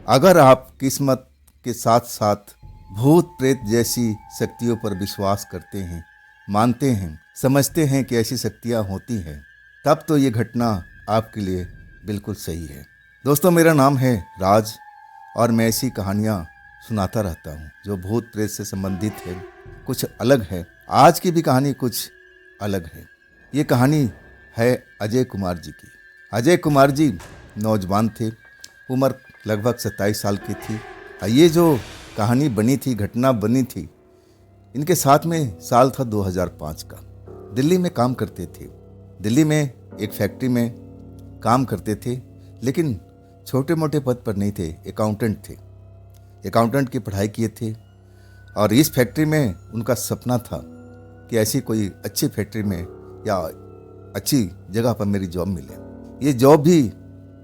अगर आप किस्मत के साथ साथ भूत प्रेत जैसी शक्तियों पर विश्वास करते हैं, मानते हैं, समझते हैं कि ऐसी शक्तियां होती हैं, तब तो ये घटना आपके लिए बिल्कुल सही है। दोस्तों, मेरा नाम है राज और मैं ऐसी कहानियां सुनाता रहता हूं जो भूत प्रेत से संबंधित है, कुछ अलग है। आज की भी कहानी कुछ अलग है। ये कहानी है अजय कुमार जी की। अजय कुमार जी नौजवान थे, उम्र लगभग 27 साल की थी। ये जो कहानी बनी थी, घटना बनी थी, इनके साथ में साल था 2005 का। दिल्ली में काम करते थे। दिल्ली में एक फैक्ट्री में काम करते थे, लेकिन छोटे मोटे पद पर नहीं थे, अकाउंटेंट थे। अकाउंटेंट की पढ़ाई किए थे और इस फैक्ट्री में उनका सपना था कि ऐसी कोई अच्छी फैक्ट्री में या अच्छी जगह पर मेरी जॉब मिले। ये जॉब भी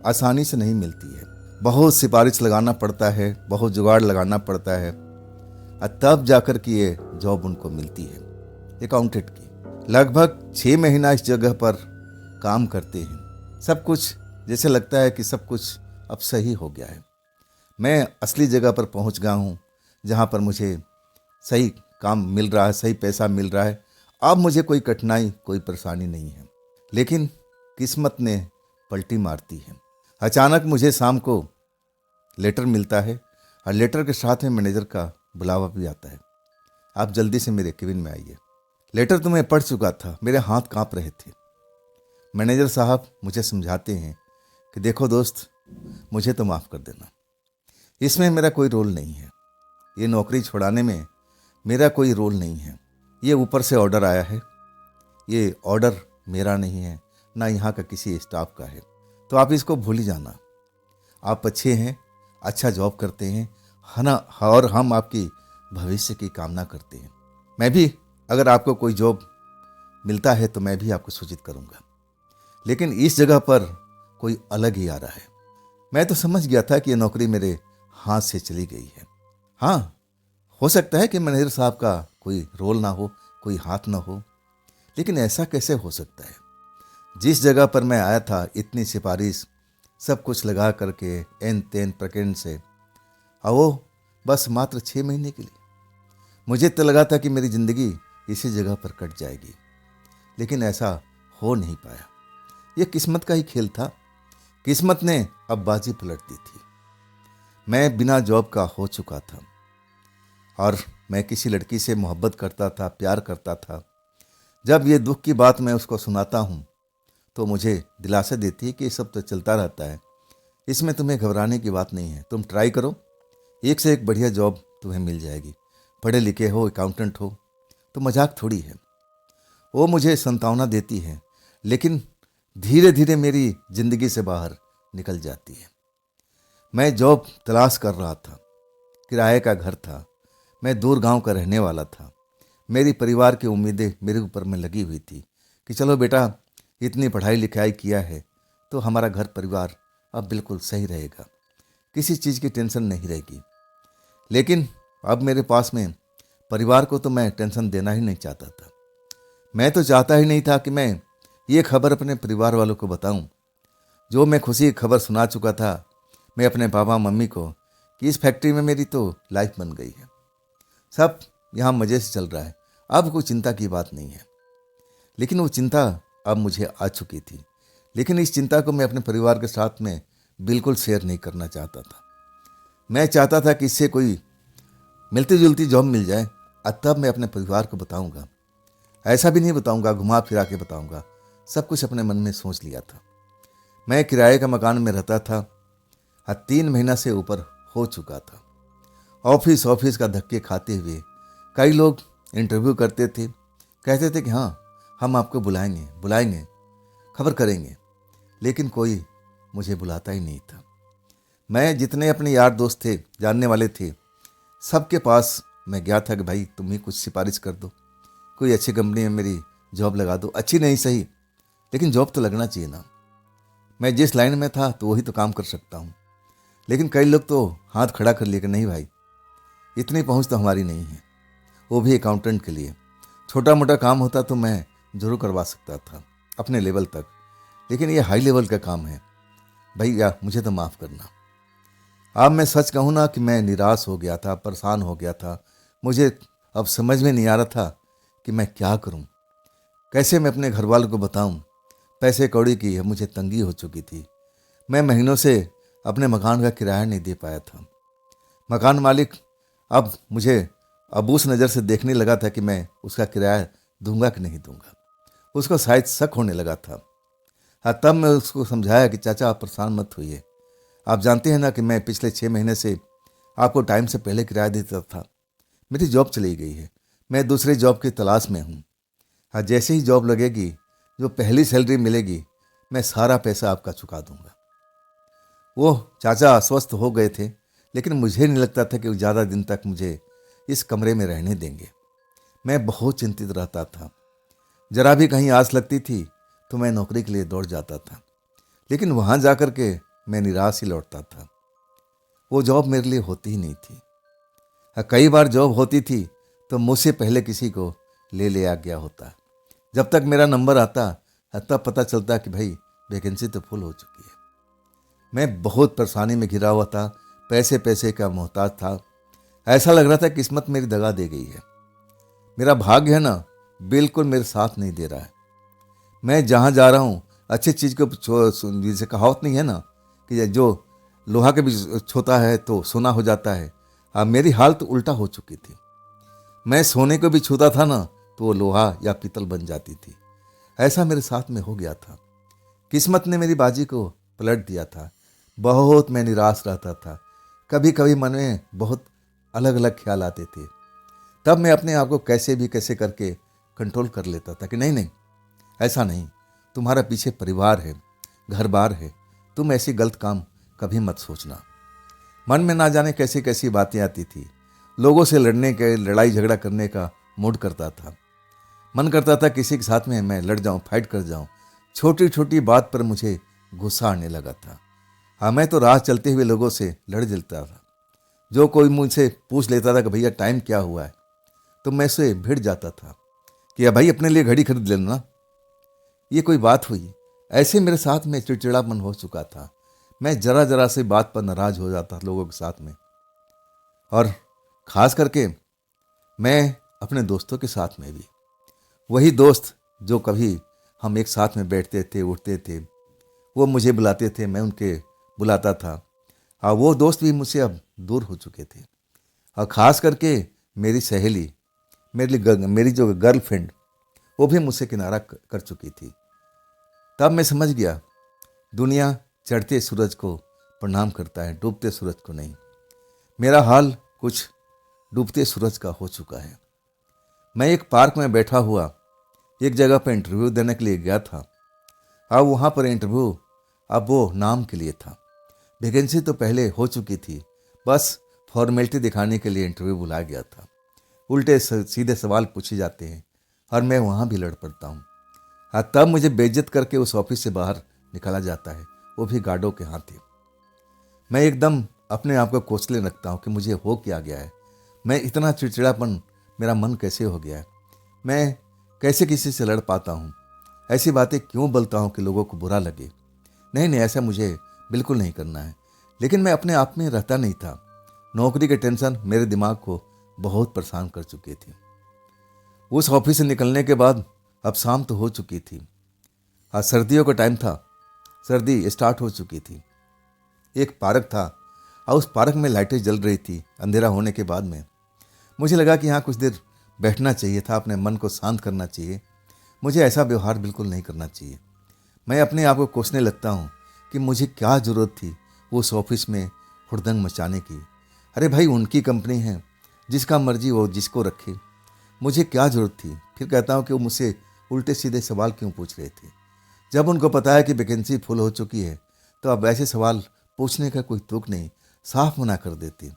आसानी से नहीं मिलती है, बहुत सिफारिश लगाना पड़ता है, बहुत जुगाड़ लगाना पड़ता है, और तब जाकर कि ये जॉब उनको मिलती है अकाउंटेंट की। लगभग 6 महीना इस जगह पर काम करते हैं। सब कुछ जैसे लगता है कि सब कुछ अब सही हो गया है। मैं असली जगह पर पहुंच गया हूं, जहां पर मुझे सही काम मिल रहा है, सही पैसा मिल रहा है। अब मुझे कोई कठिनाई, कोई परेशानी नहीं है। लेकिन किस्मत ने पलटी मारती है। अचानक मुझे शाम को लेटर मिलता है और लेटर के साथ में मैनेजर का बुलावा भी आता है। आप जल्दी से मेरे केबिन में आइए। लेटर तो मैं पढ़ चुका था, मेरे हाथ कांप रहे थे। मैनेजर साहब मुझे समझाते हैं कि देखो दोस्त, मुझे तो माफ़ कर देना, इसमें मेरा कोई रोल नहीं है। ये नौकरी छुड़ाने में मेरा कोई रोल नहीं है। ये ऊपर से ऑर्डर आया है। ये ऑर्डर मेरा नहीं है, ना यहाँ का किसी स्टाफ का है। तो आप इसको भूल ही जाना। आप अच्छे हैं, अच्छा जॉब करते हैं, है ना, और हम आपकी भविष्य की कामना करते हैं। मैं भी अगर आपको कोई जॉब मिलता है तो मैं भी आपको सूचित करूँगा, लेकिन इस जगह पर कोई अलग ही आ रहा है। मैं तो समझ गया था कि ये नौकरी मेरे हाथ से चली गई है। हाँ, हो सकता है कि मैनेजर साहब का कोई रोल ना हो, कोई हाथ ना हो, लेकिन ऐसा कैसे हो सकता है? जिस जगह पर मैं आया था, इतनी सिफारिश सब कुछ लगा करके एन तेन प्रकरण से, और वो बस मात्र 6 महीने के लिए। मुझे तो लगा था कि मेरी ज़िंदगी इसी जगह पर कट जाएगी, लेकिन ऐसा हो नहीं पाया। यह किस्मत का ही खेल था। किस्मत ने अब बाजी पलट दी थी। मैं बिना जॉब का हो चुका था और मैं किसी लड़की से मोहब्बत करता था, प्यार करता था। जब ये दुख की बात मैं उसको सुनाता हूँ तो मुझे दिलासा देती है कि ये सब तो चलता रहता है, इसमें तुम्हें घबराने की बात नहीं है, तुम ट्राई करो, एक से एक बढ़िया जॉब तुम्हें मिल जाएगी। पढ़े लिखे हो, अकाउंटेंट हो, तो मजाक थोड़ी है। वो मुझे सांत्वना देती है, लेकिन धीरे धीरे मेरी ज़िंदगी से बाहर निकल जाती है। मैं जॉब तलाश कर रहा था, किराए का घर था, मैं दूर गांव का रहने वाला था। मेरी परिवार की उम्मीदें मेरे ऊपर में लगी हुई थी कि चलो बेटा, इतनी पढ़ाई लिखाई किया है तो हमारा घर परिवार अब बिल्कुल सही रहेगा, किसी चीज़ की टेंशन नहीं रहेगी। लेकिन अब मेरे पास में परिवार को तो मैं टेंशन देना ही नहीं चाहता था। मैं तो चाहता ही नहीं था कि मैं ये खबर अपने परिवार वालों को बताऊं, जो मैं खुशी की खबर सुना चुका था मैं अपने पापा मम्मी को, कि इस फैक्ट्री में मेरी तो लाइफ बन गई है, सब यहाँ मज़े से चल रहा है, अब कोई चिंता की बात नहीं है। लेकिन वो चिंता अब मुझे आ चुकी थी। लेकिन इस चिंता को मैं अपने परिवार के साथ में बिल्कुल शेयर नहीं करना चाहता था। मैं चाहता था कि इससे कोई मिलती जुलती जॉब मिल जाए, और तब मैं अपने परिवार को बताऊंगा। ऐसा भी नहीं बताऊंगा, घुमा फिरा के बताऊंगा। सब कुछ अपने मन में सोच लिया था। मैं किराए का मकान में रहता था और 3 महीना से ऊपर हो चुका था। ऑफिस का धक्के खाते हुए कई लोग इंटरव्यू करते थे, कहते थे कि हाँ, हम आपको बुलाएंगे, खबर करेंगे, लेकिन कोई मुझे बुलाता ही नहीं था। मैं जितने अपने यार दोस्त थे, जानने वाले थे, सबके पास मैं गया था कि भाई तुम ही कुछ सिफारिश कर दो, कोई अच्छी कंपनी में मेरी जॉब लगा दो, अच्छी नहीं सही, लेकिन जॉब तो लगना चाहिए ना। मैं जिस लाइन में था तो वही तो काम कर सकता हूँ। लेकिन कई लोग तो हाथ खड़ा कर लिए कि नहीं भाई, इतनी पहुँच तो हमारी नहीं है, वो भी अकाउंटेंट के लिए। छोटा मोटा काम होता तो मैं ज़रूर करवा सकता था अपने लेवल तक, लेकिन ये हाई लेवल का काम है, भैया मुझे तो माफ़ करना। अब मैं सच कहूँ ना कि मैं निराश हो गया था, परेशान हो गया था। मुझे अब समझ में नहीं आ रहा था कि मैं क्या करूं, कैसे मैं अपने घर वालों को बताऊं। पैसे कौड़ी की मुझे तंगी हो चुकी थी। मैं महीनों से अपने मकान का किराया नहीं दे पाया था। मकान मालिक अब मुझे अब उस नज़र से देखने लगा था कि मैं उसका किराया दूंगा कि नहीं दूंगा। उसको शायद शक होने लगा था। हाँ, तब मैं उसको समझाया कि चाचा आप परेशान मत होइए। आप जानते हैं ना कि मैं पिछले 6 महीने से आपको टाइम से पहले किराया देता था। मेरी जॉब चली गई है, मैं दूसरी जॉब की तलाश में हूँ। हाँ, जैसे ही जॉब लगेगी, जो पहली सैलरी मिलेगी, मैं सारा पैसा आपका चुका दूंगा। वो चाचा अस्वस्थ हो गए थे, लेकिन मुझे नहीं लगता था कि वो ज़्यादा दिन तक मुझे इस कमरे में रहने देंगे। मैं बहुत चिंतित रहता था। जरा भी कहीं आस लगती थी तो मैं नौकरी के लिए दौड़ जाता था, लेकिन वहाँ जाकर के मैं निराश ही लौटता था। वो जॉब मेरे लिए होती ही नहीं थी। हाँ, कई बार जॉब होती थी तो मुझसे पहले किसी को ले लिया गया होता। जब तक मेरा नंबर आता तब पता चलता कि भाई वैकेंसी तो फुल हो चुकी है। मैं बहुत परेशानी में घिरा हुआ था, पैसे पैसे का मोहताज था। ऐसा लग रहा था किस्मत मेरी दगा दे गई है। मेरा भाग्य है ना, बिल्कुल मेरे साथ नहीं दे रहा है। मैं जहाँ जा रहा हूँ अच्छी चीज़ को जैसे कहावत नहीं है ना कि जो लोहा के भी छूता है तो सोना हो जाता है। अब मेरी हालत उल्टा हो चुकी थी। मैं सोने को भी छूता था ना तो वो लोहा या पीतल बन जाती थी। ऐसा मेरे साथ में हो गया था। किस्मत ने मेरी बाजी को पलट दिया था। बहुत मैं निराश रहता था। कभी कभी मन में बहुत अलग अलग ख्याल आते थे। तब मैं अपने आप को कैसे करके कंट्रोल कर लेता था कि नहीं नहीं, ऐसा नहीं, तुम्हारा पीछे परिवार है, घर बार है, तुम ऐसी गलत काम कभी मत सोचना। मन में ना जाने कैसी कैसी बातें आती थी। लोगों से लड़ने के, लड़ाई झगड़ा करने का मूड करता था। मन करता था किसी के साथ में मैं लड़ जाऊं, फाइट कर जाऊं। छोटी छोटी बात पर मुझे गुस्सा आने लगा था। हाँ, मैं तो राह चलते हुए लोगों से लड़ जलता था। जो कोई मुझसे पूछ लेता था कि भैया टाइम क्या हुआ है, तो मैं उससे भिड़ जाता था कि या भाई अपने लिए घड़ी खरीद लेना। ये कोई बात हुई? ऐसे मेरे साथ में चिड़चिड़ापन हो चुका था। मैं जरा जरा से बात पर नाराज हो जाता था लोगों के साथ में। और खास करके मैं अपने दोस्तों के साथ में भी। वही दोस्त जो कभी हम एक साथ में बैठते थे, उठते थे, वो मुझे बुलाते थे, मैं उनके बुलाता था। हाँ, वो दोस्त भी मुझसे अब दूर हो चुके थे। और ख़ास करके मेरी सहेली, मेरी जो गर्लफ्रेंड, वो भी मुझसे किनारा कर चुकी थी। तब मैं समझ गया, दुनिया चढ़ते सूरज को प्रणाम करता है, डूबते सूरज को नहीं। मेरा हाल कुछ डूबते सूरज का हो चुका है। मैं एक पार्क में बैठा हुआ एक जगह पर इंटरव्यू देने के लिए गया था। अब वहाँ पर इंटरव्यू अब वो नाम के लिए था। वैकेंसी तो पहले हो चुकी थी, बस फॉर्मेलिटी दिखाने के लिए इंटरव्यू बुलाया गया था। उल्टे सीधे सवाल पूछे जाते हैं और मैं वहाँ भी लड़ पड़ता हूँ। हाँ, तब मुझे बेइज्जत करके उस ऑफिस से बाहर निकाला जाता है, वो भी गार्डों के हाथ। मैं एकदम अपने आप को कोसले रखता हूँ कि मुझे हो क्या गया है। मैं इतना चिड़चिड़ापन, मेरा मन कैसे हो गया है, मैं कैसे किसी से लड़ पाता हूँ, ऐसी बातें क्यों बोलता हूँ कि लोगों को बुरा लगे। नहीं नहीं, ऐसा मुझे बिल्कुल नहीं करना है। लेकिन मैं अपने आप में रहता नहीं था। नौकरी के टेंशन मेरे दिमाग को बहुत परेशान कर चुकी थी। उस ऑफिस से निकलने के बाद अब शाम तो हो चुकी थी। आज सर्दियों का टाइम था, सर्दी स्टार्ट हो चुकी थी। एक पार्क था और उस पार्क में लाइटें जल रही थी अंधेरा होने के बाद में। मुझे लगा कि यहाँ कुछ देर बैठना चाहिए था, अपने मन को शांत करना चाहिए। मुझे ऐसा व्यवहार बिल्कुल नहीं करना चाहिए। मैं अपने आप को कोसने लगता हूँ कि मुझे क्या ज़रूरत थी उस ऑफिस में हुड़दंग मचाने की। अरे भाई, उनकी कंपनी है, जिसका मर्जी वो जिसको रखे, मुझे क्या ज़रूरत थी। फिर कहता हूँ कि वो मुझसे उल्टे सीधे सवाल क्यों पूछ रहे थे। जब उनको पता है कि वैकेंसी फुल हो चुकी है तो अब ऐसे सवाल पूछने का कोई तुक नहीं, साफ मना कर देते।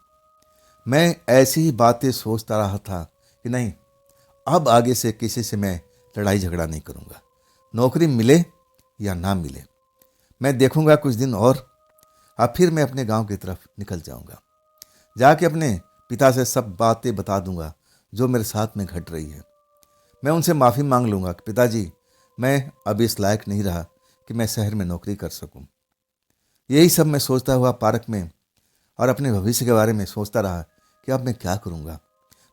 मैं ऐसी ही बातें सोचता रहा था कि नहीं, अब आगे से किसी से मैं लड़ाई झगड़ा नहीं करूँगा। नौकरी मिले या ना मिले, मैं देखूँगा कुछ दिन और, अब फिर मैं अपने गांव की तरफ निकल जाऊँगा। जाके अपने पिता से सब बातें बता दूंगा जो मेरे साथ में घट रही है। मैं उनसे माफ़ी मांग लूँगा कि पिताजी, मैं अब इस लायक नहीं रहा कि मैं शहर में नौकरी कर सकूं। यही सब मैं सोचता हुआ पार्क में और अपने भविष्य के बारे में सोचता रहा कि अब मैं क्या करूँगा।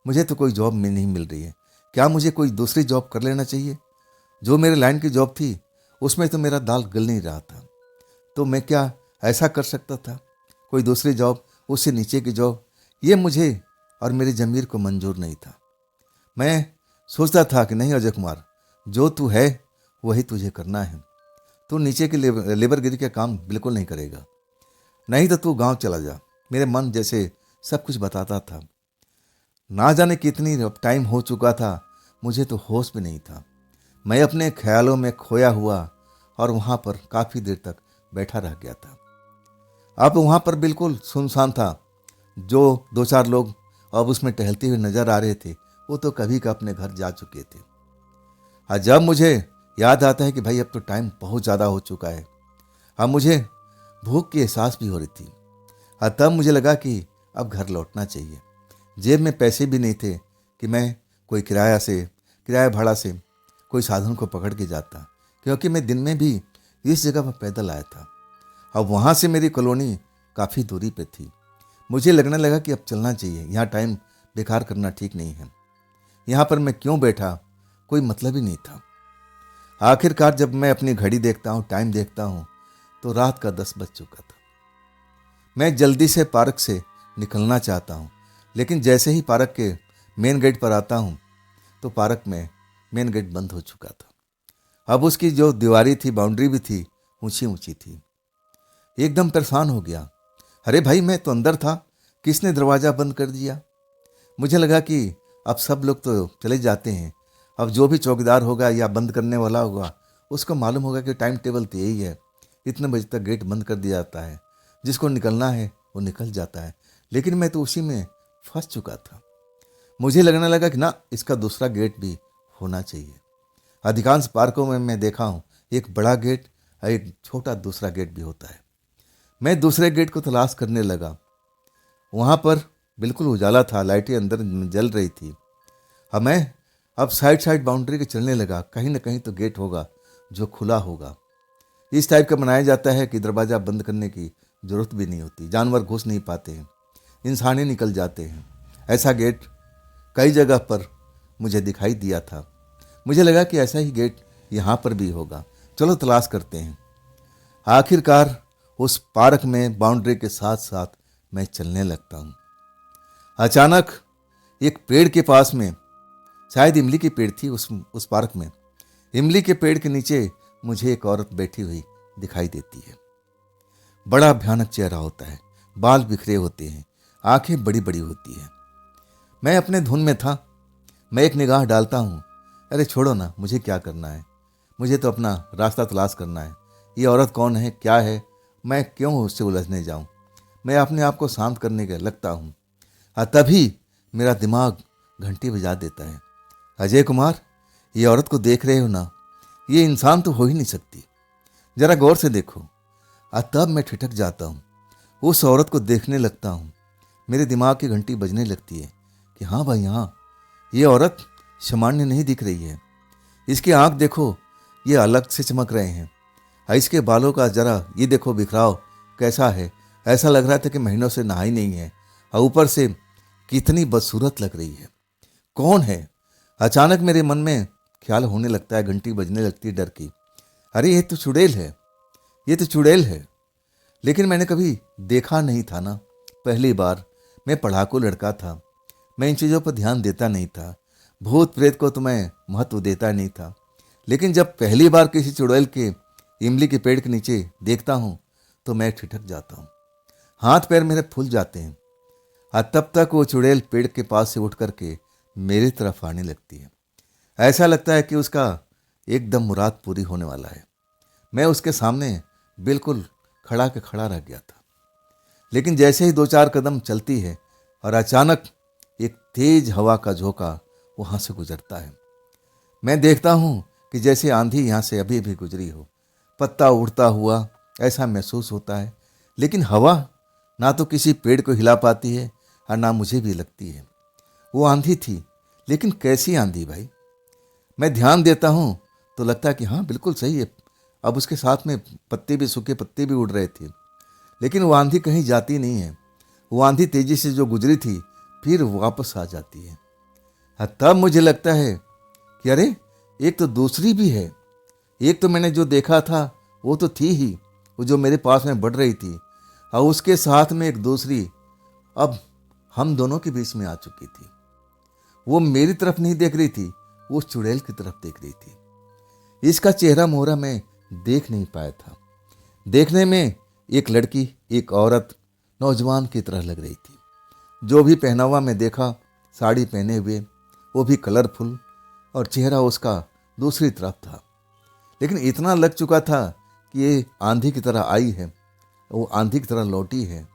मुझे तो कोई जॉब में नहीं मिल रही है, क्या मुझे कोई दूसरी जॉब कर लेना चाहिए। जो मेरे लाइन की जॉब थी उसमें तो मेरा दाल गल नहीं रहा था, तो मैं क्या ऐसा कर सकता था। कोई दूसरी जॉब, उससे नीचे की जॉब, ये मुझे और मेरी ज़मीर को मंजूर नहीं था। मैं सोचता था कि नहीं अजय कुमार, जो तू है वही तुझे करना है। तू नीचे की लेबरगिरी के काम बिल्कुल नहीं करेगा, नहीं तो तू गांव चला जा। मेरे मन जैसे सब कुछ बताता था। ना जाने कितनी टाइम हो चुका था, मुझे तो होश भी नहीं था। मैं अपने ख्यालों में खोया हुआ और वहाँ पर काफ़ी देर तक बैठा रह गया था। अब वहाँ पर बिल्कुल सुनसान था। जो दो चार लोग अब उसमें टहलते हुए नजर आ रहे थे, वो तो कभी का अपने घर जा चुके थे। और जब मुझे याद आता है कि भाई अब तो टाइम बहुत ज़्यादा हो चुका है, अब मुझे भूख की एहसास भी हो रही थी, और तब मुझे लगा कि अब घर लौटना चाहिए। जेब में पैसे भी नहीं थे कि मैं कोई किराया भाड़ा से कोई साधन को पकड़ के जाता, क्योंकि मैं दिन में भी इस जगह पर पैदल आया था। अब वहाँ से मेरी कॉलोनी काफ़ी दूरी पे थी। मुझे लगने लगा कि अब चलना चाहिए, यहाँ टाइम बेकार करना ठीक नहीं है। यहाँ पर मैं क्यों बैठा, कोई मतलब ही नहीं था। आखिरकार जब मैं अपनी घड़ी देखता हूँ, टाइम देखता हूँ, तो रात का 10 बज चुका था। मैं जल्दी से पार्क से निकलना चाहता हूँ, लेकिन जैसे ही पार्क के मेन गेट पर आता हूँ तो पार्क में मेन गेट बंद हो चुका था। अब उसकी जो दीवारी थी, बाउंड्री भी थी, ऊंची ऊंची थी। एकदम परेशान हो गया। अरे भाई, मैं तो अंदर था, किसने दरवाज़ा बंद कर दिया। मुझे लगा कि अब सब लोग तो चले जाते हैं, अब जो भी चौकीदार होगा या बंद करने वाला होगा उसको मालूम होगा कि टाइम टेबल तो यही है, इतने बजे तक गेट बंद कर दिया जाता है, जिसको निकलना है वो निकल जाता है। लेकिन मैं तो उसी में फंस चुका था। मुझे लगने लगा कि ना, इसका दूसरा गेट भी होना चाहिए। अधिकांश पार्कों में मैं देखा हूँ एक बड़ा गेट और एक छोटा दूसरा गेट भी होता है। मैं दूसरे गेट को तलाश करने लगा। वहाँ पर बिल्कुल उजाला था, लाइटें अंदर जल रही थी। अब साइड बाउंड्री के चलने लगा, कहीं ना कहीं तो गेट होगा जो खुला होगा। इस टाइप का बनाया जाता है कि दरवाज़ा बंद करने की ज़रूरत भी नहीं होती, जानवर घुस नहीं पाते हैं, इंसान ही निकल जाते हैं। ऐसा गेट कई जगह पर मुझे दिखाई दिया था। मुझे लगा कि ऐसा ही गेट यहाँ पर भी होगा, चलो तलाश करते हैं। आखिरकार उस पार्क में बाउंड्री के साथ साथ मैं चलने लगता हूँ। अचानक एक पेड़ के पास में, शायद इमली की पेड़ थी उस पार्क में, इमली के पेड़ के नीचे मुझे एक औरत बैठी हुई दिखाई देती है। बड़ा भयानक चेहरा होता है, बाल बिखरे होते हैं, आंखें बड़ी बड़ी होती हैं। मैं अपने धुन में था। मैं एक निगाह डालता हूँ, अरे छोड़ो ना, मुझे क्या करना है, मुझे तो अपना रास्ता तलाश करना है। ये औरत कौन है, क्या है, मैं क्यों उससे उलझने जाऊँ। मैं अपने आप को शांत करने के लगता हूँ, और तभी मेरा दिमाग घंटी बजा देता है। अजय कुमार, ये औरत को देख रहे हो ना, ये इंसान तो हो ही नहीं सकती, जरा गौर से देखो। और तब मैं ठिठक जाता हूँ, उस औरत को देखने लगता हूँ। मेरे दिमाग की घंटी बजने लगती है कि हाँ भाई हाँ, ये औरत सामान्य नहीं दिख रही है। इसकी आंख देखो, ये अलग से चमक रहे हैं, और इसके बालों का जरा ये देखो बिखराव कैसा है, ऐसा लग रहा था कि महीनों से नहाई नहीं है, और ऊपर से कितनी बदसूरत लग रही है। कौन है? अचानक मेरे मन में ख्याल होने लगता है, घंटी बजने लगती है डर की। अरे ये तो चुड़ैल है, ये तो चुड़ैल है। लेकिन मैंने कभी देखा नहीं था ना, पहली बार। मैं पढ़ाकू लड़का था, मैं इन चीज़ों पर ध्यान देता नहीं था, भूत प्रेत को तो मैं महत्व देता नहीं था। लेकिन जब पहली बार किसी चुड़ैल के इमली के पेड़ के नीचे देखता हूँ तो मैं ठिठक जाता हूँ, हाथ पैर मेरे फूल जाते हैं। और तब तक वो चुड़ैल पेड़ के पास से उठ करके मेरी तरफ आने लगती है। ऐसा लगता है कि उसका एकदम मुराद पूरी होने वाला है। मैं उसके सामने बिल्कुल खड़ा के खड़ा रह गया था। लेकिन जैसे ही 2-4 कदम चलती है और अचानक एक तेज हवा का झोंका वहाँ से गुजरता है। मैं देखता हूँ कि जैसे आंधी यहाँ से अभी भी गुजरी हो, पत्ता उड़ता हुआ ऐसा महसूस होता है। लेकिन हवा ना तो किसी पेड़ को हिला पाती है और ना मुझे भी लगती है। वो आंधी थी, लेकिन कैसी आंधी भाई। मैं ध्यान देता हूँ तो लगता है कि हाँ बिल्कुल सही है। अब उसके साथ में पत्ते भी, सूखे पत्ते भी उड़ रहे थे, लेकिन वो आंधी कहीं जाती नहीं है। वो आंधी तेजी से जो गुजरी थी फिर वापस आ जाती है। हाँ, तब मुझे लगता है कि अरे एक तो दूसरी भी है। एक तो मैंने जो देखा था वो तो थी ही, वो जो मेरे पास में बढ़ रही थी, और उसके साथ में एक दूसरी अब हम दोनों के बीच में आ चुकी थी। वो मेरी तरफ नहीं देख रही थी, वो उस चुड़ैल की तरफ देख रही थी। इसका चेहरा मोहरा मैं देख नहीं पाया था। देखने में एक लड़की, एक औरत, नौजवान की तरह लग रही थी। जो भी पहनावा मैं देखा, साड़ी पहने हुए, वो भी कलरफुल, और चेहरा उसका दूसरी तरफ था। लेकिन इतना लग चुका था कि ये आंधी की तरह आई है, वो आंधी की तरह लौटी है,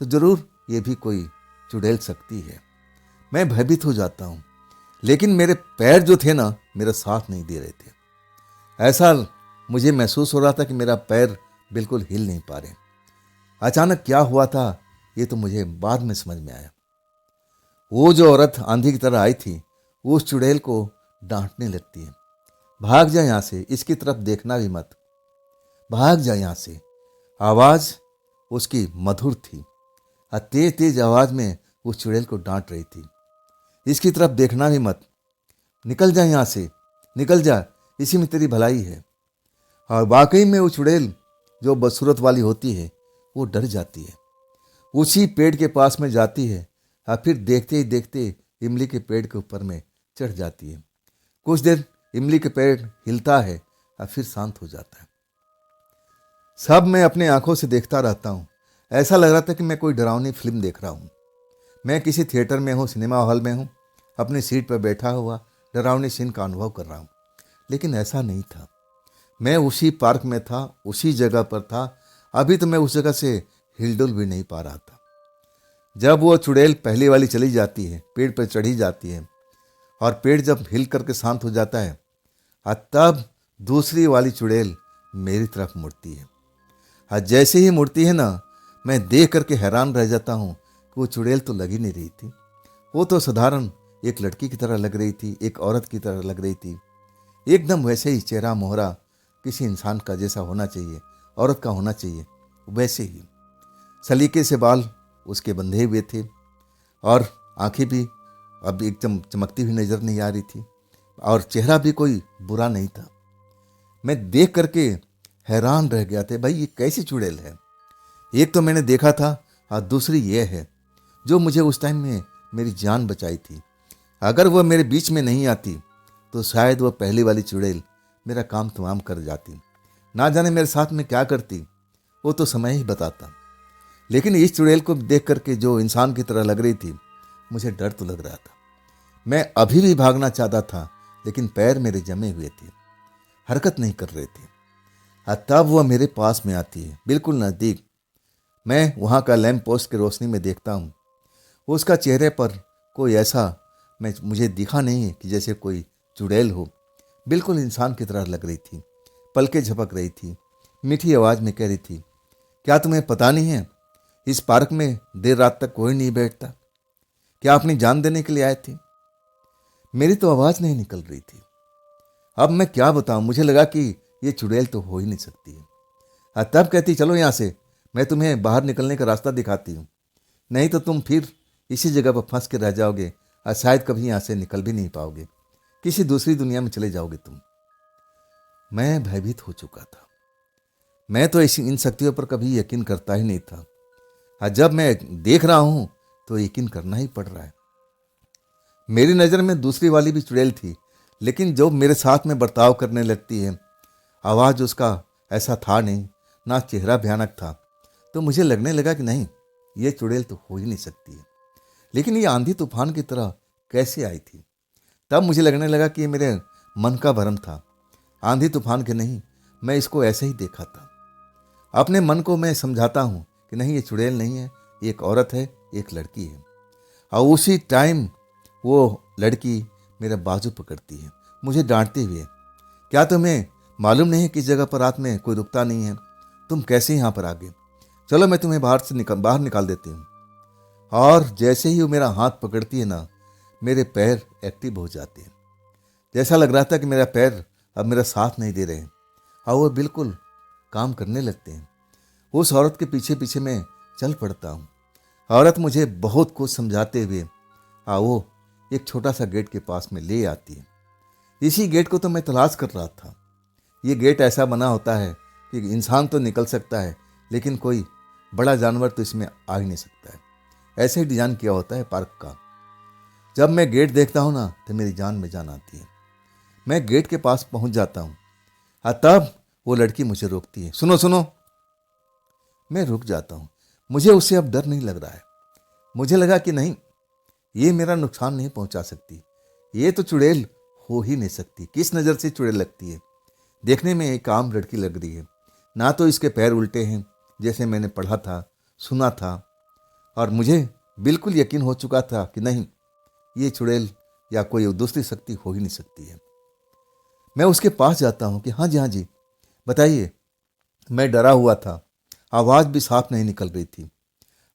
तो जरूर ये भी कोई चुड़ैल सकती है। मैं भयभीत हो जाता हूँ, लेकिन मेरे पैर जो थे ना, मेरा साथ नहीं दे रहे थे। ऐसा मुझे महसूस हो रहा था कि मेरा पैर बिल्कुल हिल नहीं पा रहे। अचानक क्या हुआ था ये तो मुझे बाद में समझ में आया। वो जो औरत आंधी की तरह आई थी, वो उस चुड़ैल को डांटने लगती है, भाग जा यहाँ से, इसकी तरफ देखना भी मत, भाग जा यहाँ से। आवाज उसकी मधुर थी, और तेज तेज आवाज में उस चुड़ैल को डांट रही थी, इसकी तरफ देखना भी मत, निकल जा यहाँ से, निकल जा, इसी में तेरी भलाई है। और वाकई में वो चुड़ैल जो बदसूरत वाली होती है वो डर जाती है, उसी पेड़ के पास में जाती है, और फिर देखते ही देखते इमली के पेड़ के ऊपर में चढ़ जाती है। कुछ देर इमली के पेड़ हिलता है और फिर शांत हो जाता है। सब मैं अपने आंखों से देखता रहता हूँ। ऐसा लग रहा था कि मैं कोई डरावनी फिल्म देख रहा हूँ। मैं किसी थिएटर में हूँ, सिनेमा हॉल में हूँ, अपनी सीट पर बैठा हुआ डरावनी सीन का अनुभव कर रहा हूँ। लेकिन ऐसा नहीं था। मैं उसी पार्क में था, उसी जगह पर था। अभी तो मैं उस जगह से हिलडुल भी नहीं पा रहा था। जब वो चुड़ैल पहली वाली चली जाती है, पेड़ पर चढ़ी जाती है, और पेड़ जब हिल करके शांत हो जाता है, और तब दूसरी वाली चुड़ैल मेरी तरफ मुड़ती है। और जैसे ही मुड़ती है ना, मैं देख करके हैरान रह जाता हूँ कि वो चुड़ैल तो लग ही नहीं रही थी। वो तो साधारण एक लड़की की तरह लग रही थी, एक औरत की तरह लग रही थी। एकदम वैसे ही चेहरा मोहरा किसी इंसान का जैसा होना चाहिए, औरत का होना चाहिए, वैसे ही। सलीके से बाल उसके बंधे हुए थे, और आंखें भी अब एकदम चमकती हुई नजर नहीं आ रही थी, और चेहरा भी कोई बुरा नहीं था। मैं देख करके हैरान रह गया था, भाई ये कैसी चुड़ैल है। एक तो मैंने देखा था, और दूसरी ये है जो मुझे उस टाइम में मेरी जान बचाई थी। अगर वह मेरे बीच में नहीं आती तो शायद वह पहली वाली चुड़ैल मेरा काम तमाम कर जाती। ना जाने मेरे साथ में क्या करती, वो तो समय ही बताता। लेकिन इस चुड़ैल को देख करके जो इंसान की तरह लग रही थी, मुझे डर तो लग रहा था। मैं अभी भी भागना चाहता था, लेकिन पैर मेरे जमे हुए थे, हरकत नहीं कर रहे थे। तब वह मेरे पास में आती है, बिल्कुल नज़दीक। मैं वहाँ का लैंप पोस्ट की रोशनी में देखता हूँ। उसका चेहरे पर कोई ऐसा मुझे दिखा नहीं है कि जैसे कोई चुड़ैल हो। बिल्कुल इंसान की तरह लग रही थी, पलकें झपक रही थी, मीठी आवाज़ में कह रही थी, क्या तुम्हें पता नहीं है इस पार्क में देर रात तक कोई नहीं बैठता? क्या अपनी जान देने के लिए आए थे? मेरी तो आवाज़ नहीं निकल रही थी। अब मैं क्या बताऊं, मुझे लगा कि ये चुड़ैल तो हो ही नहीं सकती है। तब कहती, चलो यहाँ से, मैं तुम्हें बाहर निकलने का रास्ता दिखाती हूँ, नहीं तो तुम फिर इसी जगह पर फंस के रह जाओगे, और शायद कभी यहाँ से निकल भी नहीं पाओगे, किसी दूसरी दुनिया में चले जाओगे तुम। मैं भयभीत हो चुका था। मैं तो इन शक्तियों पर कभी यकीन करता ही नहीं था, और जब मैं देख रहा हूँ तो यकीन करना ही पड़ रहा है। मेरी नज़र में दूसरी वाली भी चुड़ैल थी, लेकिन जो मेरे साथ में बर्ताव करने लगती है, आवाज़ उसका ऐसा था नहीं, ना चेहरा भयानक था, तो मुझे लगने लगा कि नहीं, ये चुड़ैल तो हो ही नहीं सकती है। लेकिन ये आंधी तूफान की तरह कैसे आई थी? तब मुझे लगने लगा कि ये मेरे मन का भ्रम था, आंधी तूफान के नहीं, मैं इसको ऐसे ही देखा था। अपने मन को मैं समझाता हूँ कि नहीं, ये चुड़ैल नहीं है, एक औरत है, एक लड़की है। और उसी टाइम वो लड़की मेरा बाजू पकड़ती है, मुझे डांटते हुए, क्या तुम्हें मालूम नहीं है कि इस जगह पर रात में कोई रुकता नहीं है? तुम कैसे यहाँ पर आ गए? चलो मैं तुम्हें बाहर निकाल देती हूँ। और जैसे ही वो मेरा हाथ पकड़ती है ना, मेरे पैर एक्टिव हो जाते हैं। जैसा लग रहा था कि मेरा पैर अब मेरा साथ नहीं दे रहे हैं, और वो बिल्कुल काम करने लगते हैं। उस औरत के पीछे पीछे मैं चल पड़ता हूँ। औरत मुझे बहुत कुछ समझाते हुए वो एक छोटा सा गेट के पास में ले आती है। इसी गेट को तो मैं तलाश कर रहा था। ये गेट ऐसा बना होता है कि इंसान तो निकल सकता है, लेकिन कोई बड़ा जानवर तो इसमें आ ही नहीं सकता है। ऐसे ही डिजाइन किया होता है पार्क का। जब मैं गेट देखता हूँ ना, तो मेरी जान में जान आती है। मैं गेट के पास पहुंच जाता हूँ, तब वो लड़की मुझे रोकती है। सुनो सुनो। मैं रुक जाता हूँ। मुझे उससे अब डर नहीं लग रहा है। मुझे लगा कि नहीं, ये मेरा नुकसान नहीं पहुंचा सकती। ये तो चुड़ैल हो ही नहीं सकती। किस नज़र से चुड़ैल लगती है? देखने में एक आम लड़की लग रही है। ना तो इसके पैर उल्टे हैं जैसे मैंने पढ़ा था, सुना था, और मुझे बिल्कुल यकीन हो चुका था कि नहीं, ये चुड़ैल या कोई दूसरी शक्ति हो ही नहीं सकती है। मैं उसके पास जाता हूँ कि हाँ जी हाँ जी, बताइए। मैं डरा हुआ था, आवाज़ भी साफ नहीं निकल रही थी।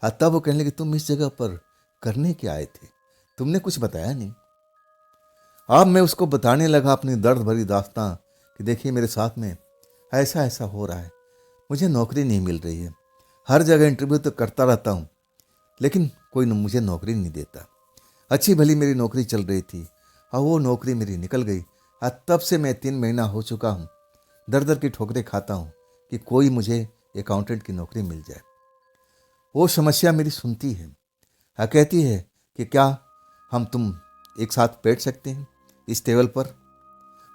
तब वो कहने लगी, तुम इस जगह पर करने क्या आए थे? तुमने कुछ बताया नहीं। अब मैं उसको बताने लगा अपनी दर्द भरी दास्तां कि देखिए, मेरे साथ में ऐसा ऐसा हो रहा है। मुझे नौकरी नहीं मिल रही है। हर जगह इंटरव्यू तो करता रहता हूँ, लेकिन कोई मुझे नौकरी नहीं देता। अच्छी भली मेरी नौकरी चल रही थी और वो नौकरी मेरी निकल गई। तब से मैं 3 महीना हो चुका हूँ, दर दर की ठोकरें खाता हूँ कि कोई मुझे अकाउंटेंट की नौकरी मिल जाए। वो समस्या मेरी सुनती है, कहती है कि क्या तुम एक साथ बैठ सकते हैं इस टेबल पर।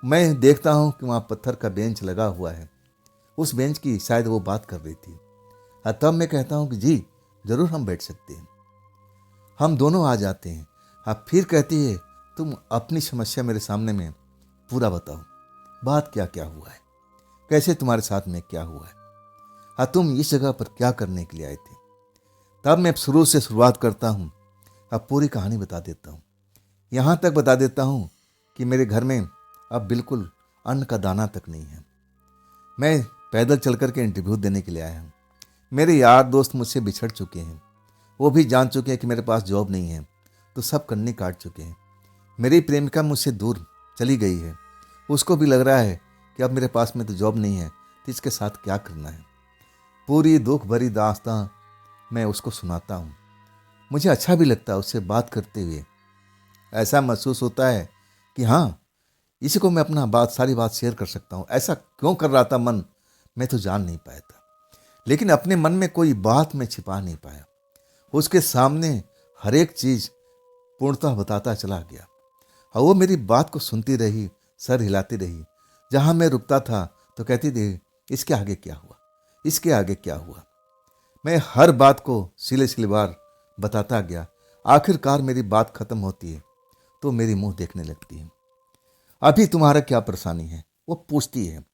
मैं देखता हूँ कि वहाँ पत्थर का बेंच लगा हुआ है। उस बेंच की शायद वो बात कर रही थी। तब मैं कहता हूँ कि जी ज़रूर, हम बैठ सकते हैं। हम दोनों आ जाते हैं। फिर कहती है, तुम अपनी समस्या मेरे सामने में पूरा बताओ। बात क्या क्या हुआ है, कैसे तुम्हारे साथ में क्या हुआ है, तुम इस जगह पर क्या करने के लिए आए थे। तब मैं शुरू से शुरुआत करता हूँ। अब पूरी कहानी बता देता हूँ। यहाँ तक बता देता हूँ कि मेरे घर में अब बिल्कुल अन्न का दाना तक नहीं है। मैं पैदल चल कर के इंटरव्यू देने के लिए आया हूँ। मेरे यार दोस्त मुझसे बिछड़ चुके हैं। वो भी जान चुके हैं कि मेरे पास जॉब नहीं है, तो सब कन्नी काट चुके हैं। मेरी प्रेमिका मुझसे दूर चली गई है। उसको भी लग रहा है कि अब मेरे पास में तो जॉब नहीं है, तो इसके साथ क्या करना है। पूरी दुख भरी दास्तां मैं उसको सुनाता हूँ। मुझे अच्छा भी लगता है उससे बात करते हुए। ऐसा महसूस होता है कि हाँ, इसी को मैं अपना सारी बात शेयर कर सकता हूँ। ऐसा क्यों कर रहा था मन, मैं तो जान नहीं पाया था। लेकिन अपने मन में कोई बात मैं छिपा नहीं पाया। उसके सामने हर एक चीज पूर्णतः बताता चला गया, और वो मेरी बात को सुनती रही, सर हिलाती रही। जहां मैं रुकता था तो कहती थी, इसके आगे क्या हुआ, इसके आगे क्या हुआ। मैं हर बात को सिले सिले बार बताता गया। आखिरकार मेरी बात खत्म होती है तो मेरी मुंह देखने लगती है। अभी तुम्हारा क्या परेशानी है, वो पूछती है।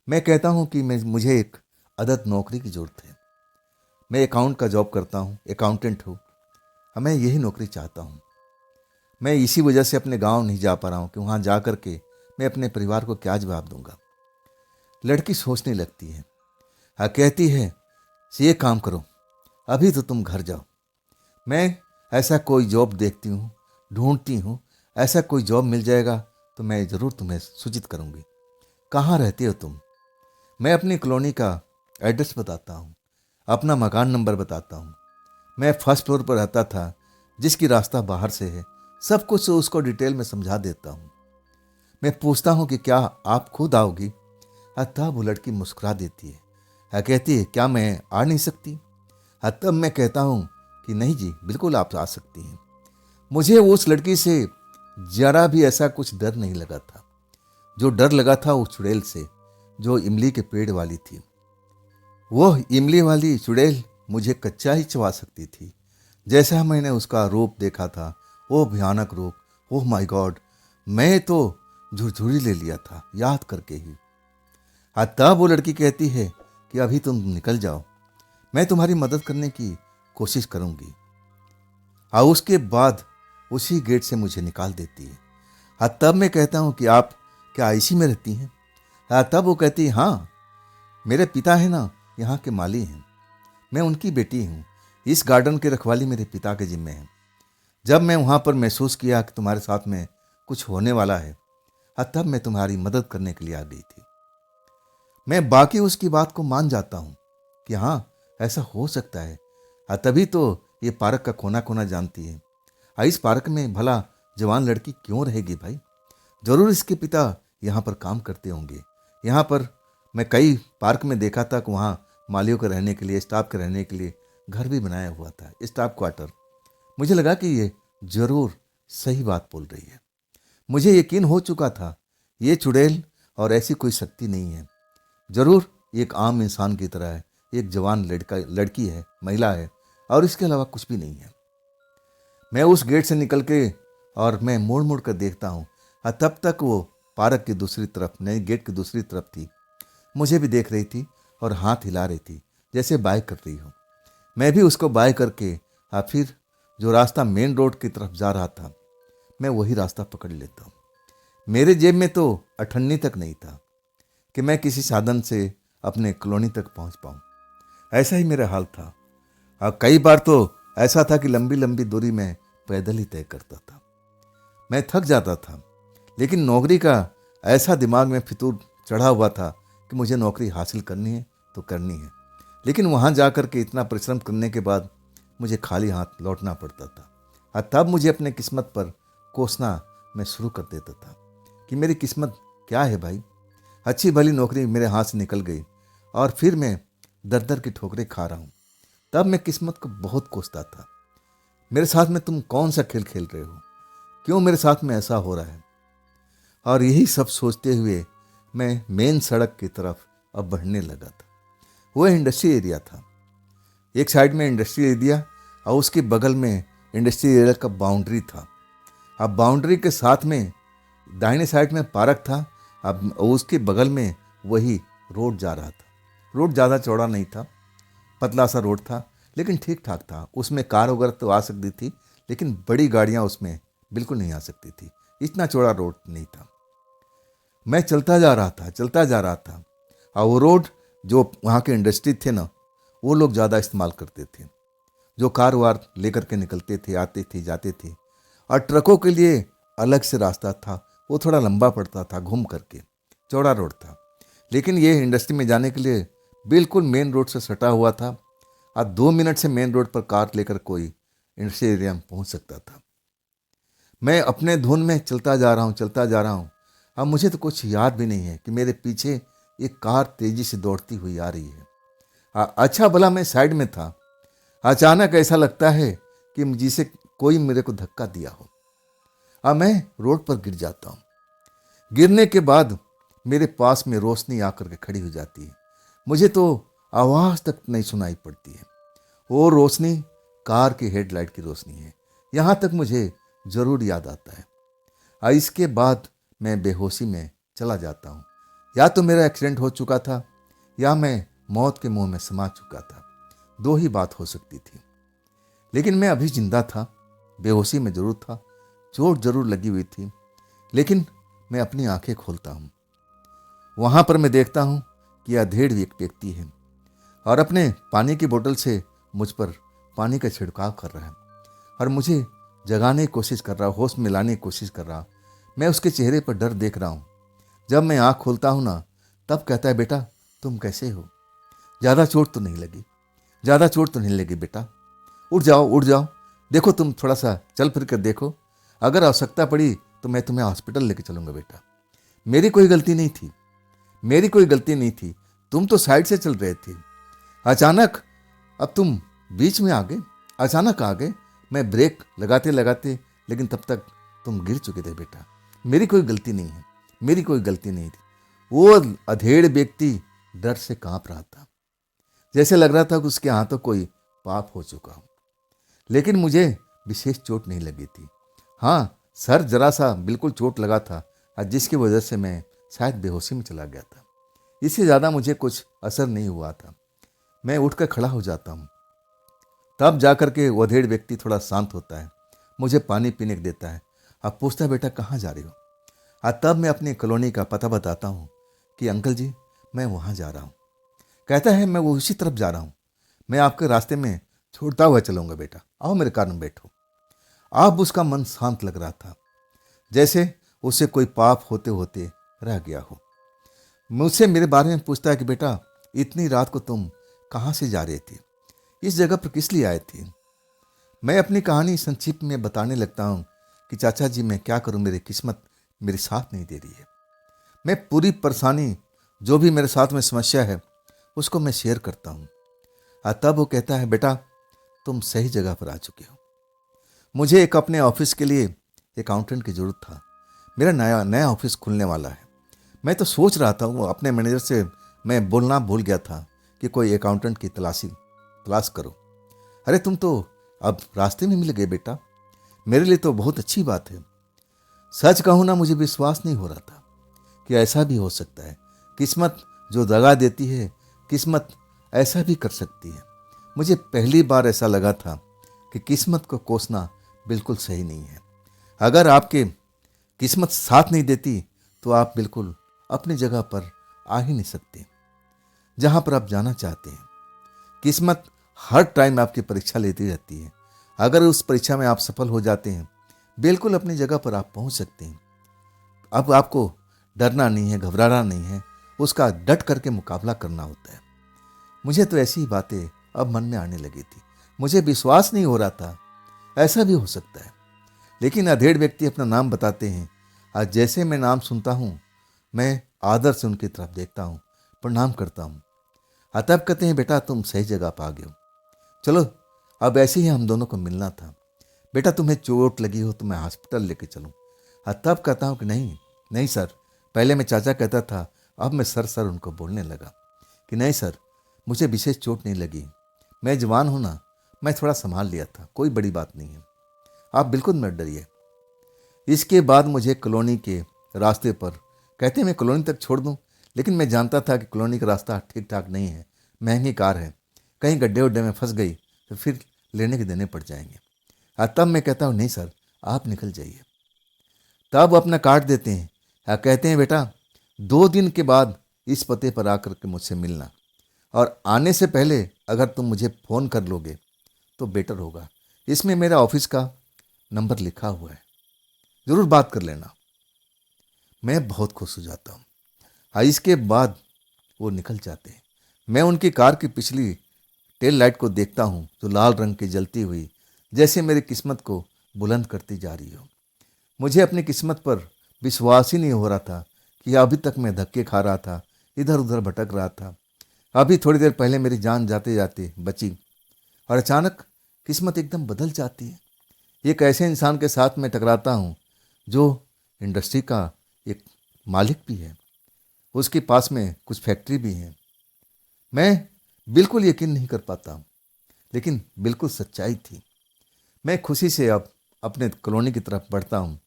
मैं कहता हूँ कि मुझे एक अदद नौकरी की जरूरत है। मैं अकाउंट का जॉब करता हूँ, अकाउंटेंट हूँ। मैं यही नौकरी चाहता हूँ। मैं इसी वजह से अपने गांव नहीं जा पा रहा हूँ कि वहाँ जा कर के मैं अपने परिवार को क्या जवाब दूंगा। लड़की सोचने लगती है। कहती है, ये काम करो, अभी तो तुम घर जाओ। मैं ऐसा कोई जॉब देखती हूँ, ढूंढती हूँ। ऐसा कोई जॉब मिल जाएगा तो मैं ज़रूर तुम्हें सूचित करूँगी। कहाँ रहती हो तुम? मैं अपनी कॉलोनी का एड्रेस बताता हूँ, अपना मकान नंबर बताता हूँ। मैं फर्स्ट फ्लोर पर रहता था, जिसकी रास्ता बाहर से है। सब कुछ उसको डिटेल में समझा देता हूँ। मैं पूछता हूँ कि क्या आप खुद आओगी? तब वो लड़की मुस्कुरा देती है। कहती है, क्या मैं आ नहीं सकती? तब मैं कहता हूँ कि नहीं जी, बिल्कुल आप आ सकती हैं। मुझे उस लड़की से जरा भी ऐसा कुछ डर नहीं लगा था। जो डर लगा था उस चुड़ैल से, जो इमली के पेड़ वाली थी। वो इमली वाली चुड़ैल मुझे कच्चा ही चबा सकती थी। जैसा मैंने उसका रूप देखा था, वो भयानक रूप, ओह माय गॉड, मैं तो झुरझुरी ले लिया था याद करके ही। तब वो लड़की कहती है कि अभी तुम निकल जाओ, मैं तुम्हारी मदद करने की कोशिश करूंगी। और उसके बाद उसी गेट से मुझे निकाल देती है। तब मैं कहता हूँ कि आप क्या इसी में रहती हैं? तब वो कहती है, हाँ, मेरे पिता है ना, यहाँ के माली हैं, मैं उनकी बेटी हूँ। इस गार्डन की रखवाली मेरे पिता के जिम्मे है। जब मैं वहाँ पर महसूस किया कि तुम्हारे साथ में कुछ होने वाला है, तब मैं तुम्हारी मदद करने के लिए आ गई थी। मैं बाकी उसकी बात को मान जाता हूँ कि हाँ, ऐसा हो सकता है। तभी तो ये पार्क का कोना कोना जानती है। इस पार्क में भला जवान लड़की क्यों रहेगी भाई? जरूर इसके पिता यहाँ पर काम करते होंगे। यहाँ पर मैं कई पार्क में देखा था कि वहाँ मालियों के रहने के लिए, स्टाफ के रहने के लिए घर भी बनाया हुआ था, स्टाफ क्वार्टर। मुझे लगा कि ये जरूर सही बात बोल रही है। मुझे यकीन हो चुका था ये चुड़ैल और ऐसी कोई शक्ति नहीं है, जरूर एक आम इंसान की तरह है, एक जवान लड़की है, महिला है, और इसके अलावा कुछ भी नहीं है। मैं उस गेट से निकल के और मैं मोड़ मोड़ कर देखता हूँ, और तब तक वो पार्क की दूसरी तरफ, नई गेट की दूसरी तरफ थी, मुझे भी देख रही थी और हाथ हिला रही थी जैसे बाय कर रही हो। मैं भी उसको बाय करके फिर जो रास्ता मेन रोड की तरफ जा रहा था, मैं वही रास्ता पकड़ लेता हूँ। मेरे जेब में तो अठन्नी तक नहीं था कि मैं किसी साधन से अपने कॉलोनी तक पहुँच पाऊँ। ऐसा ही मेरा हाल था। कई बार तो ऐसा था कि लंबी लंबी दूरी में पैदल ही तय करता था। मैं थक जाता था, लेकिन नौकरी का ऐसा दिमाग में फितूर चढ़ा हुआ था कि मुझे नौकरी हासिल करनी है तो करनी है। लेकिन वहाँ जाकर के इतना परिश्रम करने के बाद मुझे खाली हाथ लौटना पड़ता था, और तब मुझे अपने किस्मत पर कोसना मैं शुरू कर देता था कि मेरी किस्मत क्या है भाई। अच्छी भली नौकरी मेरे हाथ से निकल गई और फिर मैं दर दर की ठोकरें खा रहा हूँ। तब मैं किस्मत को बहुत कोसता था, मेरे साथ में तुम कौन सा खेल खेल रहे हो, क्यों मेरे साथ में ऐसा हो रहा है। और यही सब सोचते हुए मैं मेन सड़क की तरफ अब बढ़ने लगा था। वो इंडस्ट्री एरिया था, एक साइड में इंडस्ट्री एरिया और उसके बगल में इंडस्ट्री एरिया का बाउंड्री था। अब बाउंड्री के साथ में दाहिने साइड में पार्क था, अब उसके बगल में वही रोड जा रहा था। रोड ज़्यादा चौड़ा नहीं था, पतला सा रोड था, लेकिन ठीक ठाक था। उसमें कार वगैरह तो आ सकती थी, लेकिन बड़ी गाड़ियाँ उसमें बिल्कुल नहीं आ सकती थी, इतना चौड़ा रोड नहीं था। मैं चलता जा रहा था, और वो रोड जो वहाँ के इंडस्ट्री थे ना, वो लोग ज़्यादा इस्तेमाल करते थे, जो कार वार लेकर के निकलते थे, आते थे, जाते थे। और ट्रकों के लिए अलग से रास्ता था, वो थोड़ा लंबा पड़ता था, घूम करके, चौड़ा रोड था। लेकिन ये इंडस्ट्री में जाने के लिए बिल्कुल मेन रोड से सटा हुआ था, और 2 मिनट से मेन रोड पर कार लेकर कोई इंडस्ट्री एरिया में पहुँच सकता था। मैं अपने धुन में चलता जा रहा हूँ। अब मुझे तो कुछ याद भी नहीं है कि मेरे पीछे एक कार तेजी से दौड़ती हुई आ रही है। अच्छा भला मैं साइड में था, अचानक ऐसा लगता है कि जिसे कोई मेरे को धक्का दिया हो। अब मैं रोड पर गिर जाता हूँ। गिरने के बाद मेरे पास में रोशनी आकर के खड़ी हो जाती है। मुझे तो आवाज़ तक नहीं सुनाई पड़ती है। वो रोशनी कार की हेडलाइट की रोशनी है। यहाँ तक मुझे ज़रूर याद आता है। इसके बाद मैं बेहोशी में चला जाता हूँ। या तो मेरा एक्सीडेंट हो चुका था, या मैं मौत के मुंह में समा चुका था। 2 ही बात हो सकती थी। लेकिन मैं अभी जिंदा था, बेहोशी में जरूर था, चोट जरूर लगी हुई थी। लेकिन मैं अपनी आंखें खोलता हूँ। वहाँ पर मैं देखता हूँ कि अधेड़ एक व्यक्ति है और अपने पानी की बोतल से मुझ पर पानी का छिड़काव कर रहा है और मुझे जगाने की कोशिश कर रहा, होश में लाने की कोशिश कर रहा। मैं उसके चेहरे पर डर देख रहा हूँ। जब मैं आँख खोलता हूँ ना, तब कहता है, बेटा तुम कैसे हो? ज़्यादा चोट तो नहीं लगी बेटा, उठ जाओ, देखो तुम थोड़ा सा चल फिर कर देखो, अगर आवश्यकता पड़ी तो मैं तुम्हें हॉस्पिटल लेके चलूँगा बेटा। मेरी कोई गलती नहीं थी, तुम तो साइड से चल रहे थे, अचानक अब तुम बीच में आ गए। मैं ब्रेक लगाते लगाते, लेकिन तब तक तुम गिर चुके थे बेटा। मेरी कोई गलती नहीं थी। वो अधेड़ व्यक्ति डर से कांप रहा था, जैसे लग रहा था कि उसके हाथों कोई पाप हो चुका हो। लेकिन मुझे विशेष चोट नहीं लगी थी। हाँ, सर जरा सा बिल्कुल चोट लगा था, जिसकी वजह से मैं शायद बेहोशी में चला गया था। इससे ज़्यादा मुझे कुछ असर नहीं हुआ था। मैं उठकर खड़ा हो जाता हूँ। तब जाकर के वो अधेड़ व्यक्ति थोड़ा शांत होता है, मुझे पानी पीने को देता है। अब पूछता है, बेटा कहाँ जा रहे हो? तब मैं अपनी कॉलोनी का पता बताता हूँ कि अंकल जी मैं वहाँ जा रहा हूँ। कहता है, मैं वो उसी तरफ जा रहा हूँ, मैं आपके रास्ते में छोड़ता हुआ चलूँगा बेटा, आओ मेरे कार में बैठो। अब उसका मन शांत लग रहा था, जैसे उसे कोई पाप होते होते रह गया हो। मुझसे मेरे बारे में पूछता है कि बेटा इतनी रात को तुम कहाँ से जा रहे थे, इस जगह पर किस लिए आए थे? मैं अपनी कहानी संक्षिप्त में बताने लगता हूँ कि चाचा जी मैं क्या करूँ, मेरी किस्मत मेरे साथ नहीं दे रही है। मैं पूरी परेशानी, जो भी मेरे साथ में समस्या है, उसको मैं शेयर करता हूँ। तब वो कहता है, बेटा तुम सही जगह पर आ चुके हो। मुझे एक अपने ऑफिस के लिए अकाउंटेंट की ज़रूरत था। मेरा नया नया ऑफिस खुलने वाला है। मैं तो सोच रहा था, वो अपने मैनेजर से मैं बोलना भूल गया था कि कोई अकाउंटेंट की तलाश करो। अरे तुम तो अब रास्ते में मिल गए बेटा, मेरे लिए तो बहुत अच्छी बात है। सच कहूँ ना, मुझे विश्वास नहीं हो रहा था कि ऐसा भी हो सकता है। किस्मत जो दगा देती है, किस्मत ऐसा भी कर सकती है। मुझे पहली बार ऐसा लगा था कि किस्मत को कोसना बिल्कुल सही नहीं है। अगर आपके किस्मत साथ नहीं देती तो आप बिल्कुल अपनी जगह पर आ ही नहीं सकते जहाँ पर आप जाना चाहते हैं। किस्मत हर टाइम आपकी परीक्षा लेती रहती है। अगर उस परीक्षा में आप सफल हो जाते हैं, बिल्कुल अपनी जगह पर आप पहुँच सकते हैं। अब आपको डरना नहीं है, घबराना नहीं है, उसका डट करके मुकाबला करना होता है। मुझे तो ऐसी ही बातें अब मन में आने लगी थी। मुझे विश्वास नहीं हो रहा था ऐसा भी हो सकता है। लेकिन अधेड़ व्यक्ति अपना नाम बताते हैं। आज जैसे मैं नाम सुनता हूँ, मैं आदर से उनकी तरफ देखता हूँ, प्रणाम करता हूँ। तब कहते हैं, बेटा तुम सही जगह पर आ गए हो, चलो अब ऐसे ही हम दोनों को मिलना था। बेटा तुम्हें चोट लगी हो तो मैं हॉस्पिटल लेके चलूँ। तब कहता हूँ कि नहीं नहीं सर, पहले मैं चाचा कहता था, अब मैं सर उनको बोलने लगा कि नहीं सर, मुझे विशेष चोट नहीं लगी, मैं जवान हूँ ना, मैं थोड़ा संभाल लिया था, कोई बड़ी बात नहीं है, आप बिल्कुल मत डरिए। इसके बाद मुझे कॉलोनी के रास्ते पर कहते मैं कॉलोनी तक छोड़ दूं, लेकिन मैं जानता था कि कॉलोनी का रास्ता ठीक ठाक नहीं है, महंगी कार है, कहीं गड्ढे उड्ढे में फंस गई तो फिर लेने के देने पड़ जाएंगे। तब मैं कहता हूँ नहीं सर, आप निकल जाइए। तब अपना काट देते हैं। कहते हैं, बेटा 2 दिन के बाद इस पते पर आकर के मुझसे मिलना, और आने से पहले अगर तुम मुझे फ़ोन कर लोगे तो बेटर होगा। इसमें मेरा ऑफिस का नंबर लिखा हुआ है, ज़रूर बात कर लेना। मैं बहुत खुश हो जाता हूँ। इसके बाद वो निकल जाते हैं। मैं उनकी कार की पिछली टेल लाइट को देखता हूँ, जो लाल रंग की जलती हुई जैसे मेरी किस्मत को बुलंद करती जा रही हो। मुझे अपनी किस्मत पर विश्वास ही नहीं हो रहा था कि अभी तक मैं धक्के खा रहा था, इधर उधर भटक रहा था। अभी थोड़ी देर पहले मेरी जान जाते जाते बची, और अचानक किस्मत एकदम बदल जाती है। एक ऐसे इंसान के साथ मैं टकराता हूँ जो इंडस्ट्री का एक मालिक भी है, उसके पास में कुछ फैक्ट्री भी है। मैं बिल्कुल यकीन नहीं कर पाता हूँ, लेकिन बिल्कुल सच्चाई थी। मैं खुशी से अब अपने कॉलोनी की तरफ बढ़ता हूँ।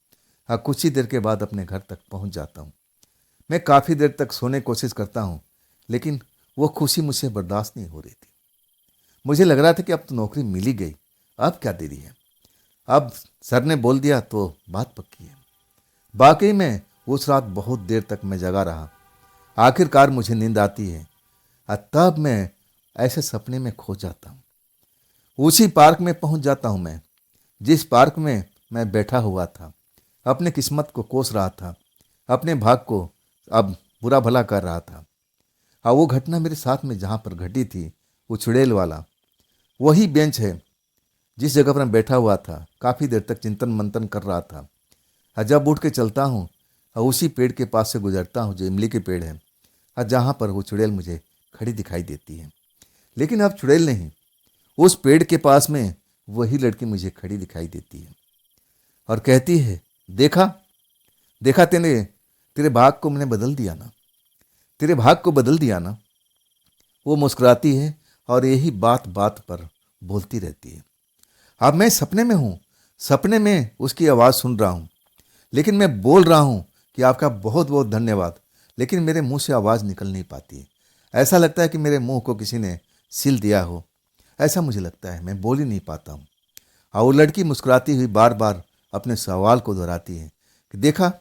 कुछ ही देर के बाद अपने घर तक पहुँच जाता हूँ। मैं काफ़ी देर तक सोने की कोशिश करता हूँ, लेकिन वो खुशी मुझसे बर्दाश्त नहीं हो रही थी। मुझे लग रहा था कि अब तो नौकरी मिल ही गई, अब क्या देरी है, अब सर ने बोल दिया तो बात पक्की है। वाकई में उस रात बहुत देर तक मैं जगा रहा। आखिरकार मुझे नींद आती है, और तब मैं ऐसे सपने में खो जाता हूँ। उसी पार्क में पहुँच जाता हूँ मैं, जिस पार्क में मैं बैठा हुआ था, अपने किस्मत को कोस रहा था, अपने भाग को अब बुरा भला कर रहा था। वो घटना मेरे साथ में जहाँ पर घटी थी, वो चुड़ैल वाला वही बेंच है जिस जगह पर मैं बैठा हुआ था, काफ़ी देर तक चिंतन मंथन कर रहा था। जब उठ के चलता हूँ, उसी पेड़ के पास से गुजरता हूँ जो इमली के पेड़ है, जहाँ पर वो चुड़ैल मुझे खड़ी दिखाई देती है। लेकिन अब चुड़ैल नहीं, उस पेड़ के पास में वही लड़की मुझे खड़ी दिखाई देती है और कहती है, देखा देखा, तेरे भाग को मैंने बदल दिया ना, तेरे भाग को बदल दिया ना। वो मुस्कुराती है और यही बात बात पर बोलती रहती है। अब मैं सपने में हूँ, सपने में उसकी आवाज़ सुन रहा हूँ, लेकिन मैं बोल रहा हूँ कि आपका बहुत बहुत धन्यवाद, लेकिन मेरे मुंह से आवाज़ निकल नहीं पाती है। ऐसा लगता है कि मेरे मुंह को किसी ने सील दिया हो, ऐसा मुझे लगता है, मैं बोल ही नहीं पाता हूँ। और वो लड़की मुस्कुराती हुई बार बार अपने सवाल को दोहराती है कि देखा,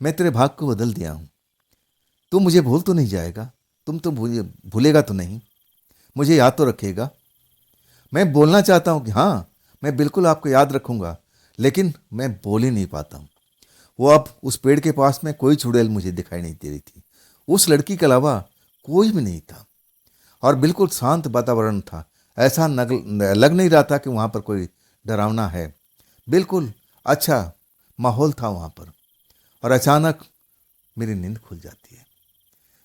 मैं तेरे भाग को बदल दिया हूँ, तू मुझे भूल तो नहीं जाएगा, तुम तो भूलेगा तो नहीं, मुझे याद तो रखेगा। मैं बोलना चाहता हूँ कि हाँ, मैं बिल्कुल आपको याद रखूँगा, लेकिन मैं बोल ही नहीं पाता हूँ। वो अब उस पेड़ के पास में कोई चुड़ैल मुझे दिखाई नहीं दे रही थी, उस लड़की के अलावा कोई भी नहीं था और बिल्कुल शांत वातावरण था। ऐसा लग नहीं रहा था कि वहाँ पर कोई डरावना है। बिल्कुल अच्छा माहौल था वहाँ पर, और अचानक मेरी नींद खुल जाती है।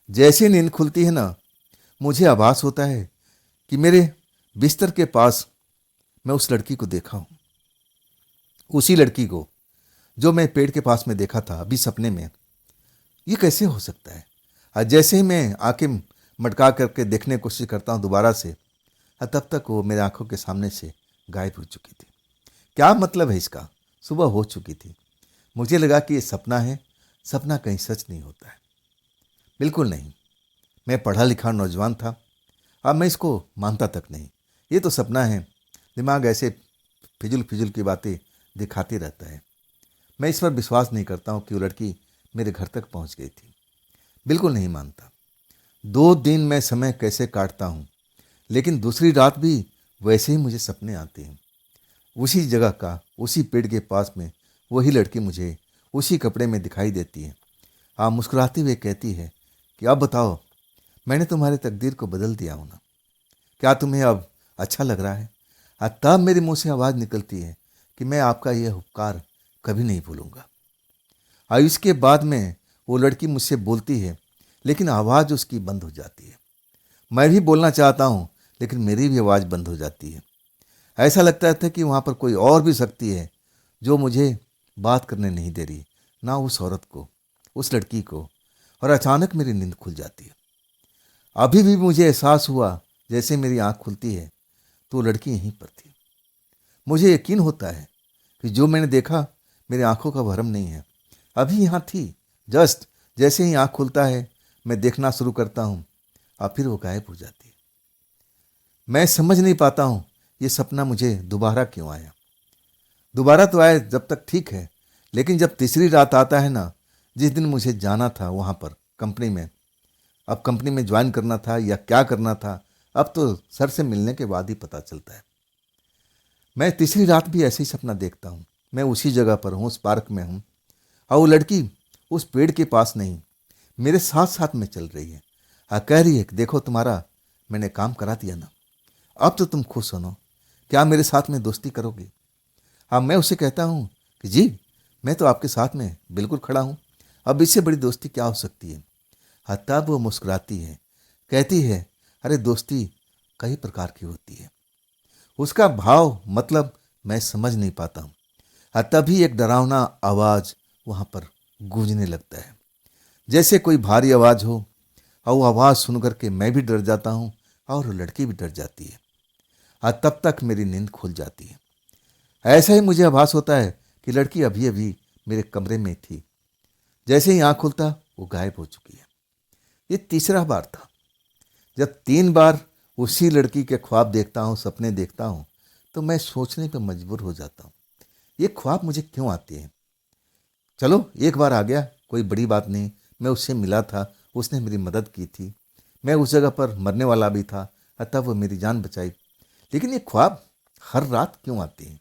जैसे नींद खुलती है ना, मुझे आभास होता है कि मेरे बिस्तर के पास मैं उस लड़की को देखा हूँ, उसी लड़की को जो मैं पेड़ के पास में देखा था अभी सपने में। ये कैसे हो सकता है? जैसे ही मैं आंखें मटका करके देखने की कोशिश करता हूँ दोबारा से, तब तक वो मेरे आंखों के सामने से गायब हो चुकी थी। क्या मतलब है इसका? सुबह हो चुकी थी। मुझे लगा कि ये सपना है, सपना कहीं सच नहीं होता है। बिल्कुल नहीं। मैं पढ़ा लिखा नौजवान था, अब मैं इसको मानता तक नहीं। ये तो सपना है, दिमाग ऐसे फिजुल फिजुल की बातें दिखाते रहता है। मैं इस पर विश्वास नहीं करता हूँ कि वो लड़की मेरे घर तक पहुँच गई थी। बिल्कुल नहीं मानता। 2 दिन मैं समय कैसे काटता हूँ, लेकिन दूसरी रात भी वैसे ही मुझे सपने आते हैं। उसी जगह का, उसी पेड़ के पास में वही लड़की मुझे उसी कपड़े में दिखाई देती है। मुस्कुराते हुए कहती है कि अब बताओ, मैंने तुम्हारे तकदीर को बदल दिया हूँ ना? क्या तुम्हें अब अच्छा लग रहा है? तब मेरे मुंह से आवाज़ निकलती है कि मैं आपका यह उपकार कभी नहीं भूलूंगा। इसके बाद में वो लड़की मुझसे बोलती है, लेकिन आवाज़ उसकी बंद हो जाती है। मैं भी बोलना चाहता हूँ, लेकिन मेरी भी आवाज़ बंद हो जाती है। ऐसा लगता था कि वहाँ पर कोई और भी शक्ति है जो मुझे बात करने नहीं दे रही, ना उस औरत को, उस लड़की को। और अचानक मेरी नींद खुल जाती है। अभी भी मुझे एहसास हुआ जैसे मेरी आँख खुलती है तो वो लड़की यहीं पर थी। मुझे यकीन होता है कि जो मैंने देखा मेरी आंखों का भ्रम नहीं है, अभी यहाँ थी। जस्ट जैसे ही आँख खुलता है, मैं देखना शुरू करता हूँ और फिर वो गायब हो जाती है। मैं समझ नहीं पाता हूँ ये सपना मुझे दोबारा क्यों आया। दोबारा तो आए जब तक ठीक है, लेकिन जब तीसरी रात आता है ना, जिस दिन मुझे जाना था वहाँ पर कंपनी में, अब कंपनी में ज्वाइन करना था या क्या करना था, अब तो सर से मिलने के बाद ही पता चलता है। मैं तीसरी रात भी ऐसे ही सपना देखता हूँ। मैं उसी जगह पर हूँ, उस पार्क में हूँ, और वो लड़की उस पेड़ के पास नहीं, मेरे साथ साथ में चल रही है। कह रही है कि देखो तुम्हारा मैंने काम करा दिया ना, अब तो तुम खुश हो ना, क्या मेरे साथ में दोस्ती करोगे? मैं उसे कहता हूँ कि जी, मैं तो आपके साथ में बिल्कुल खड़ा हूँ, अब इससे बड़ी दोस्ती क्या हो सकती है? तब वो मुस्कुराती है, कहती है अरे दोस्ती कई प्रकार की होती है। उसका भाव मतलब मैं समझ नहीं पाता हूँ। तभी एक डरावना आवाज़ वहाँ पर गूंजने लगता है, जैसे कोई भारी आवाज़ हो, और वो आवाज़ सुन करके मैं भी डर जाता हूँ और वो लड़की भी डर जाती है। तब तक मेरी नींद खुल जाती है। ऐसा ही मुझे आभास होता है कि लड़की अभी अभी मेरे कमरे में थी। जैसे ही आँख खुलता वो गायब हो चुकी है। ये तीसरा बार था। जब 3 बार उसी लड़की के ख्वाब देखता हूँ, सपने देखता हूँ, तो मैं सोचने पर मजबूर हो जाता हूँ, ये ख्वाब मुझे क्यों आते हैं? चलो एक बार आ गया, कोई बड़ी बात नहीं। मैं उससे मिला था, उसने मेरी मदद की थी, मैं उस जगह पर मरने वाला भी था, तब वो मेरी जान बचाई। लेकिन ये ख्वाब हर रात क्यों आते हैं,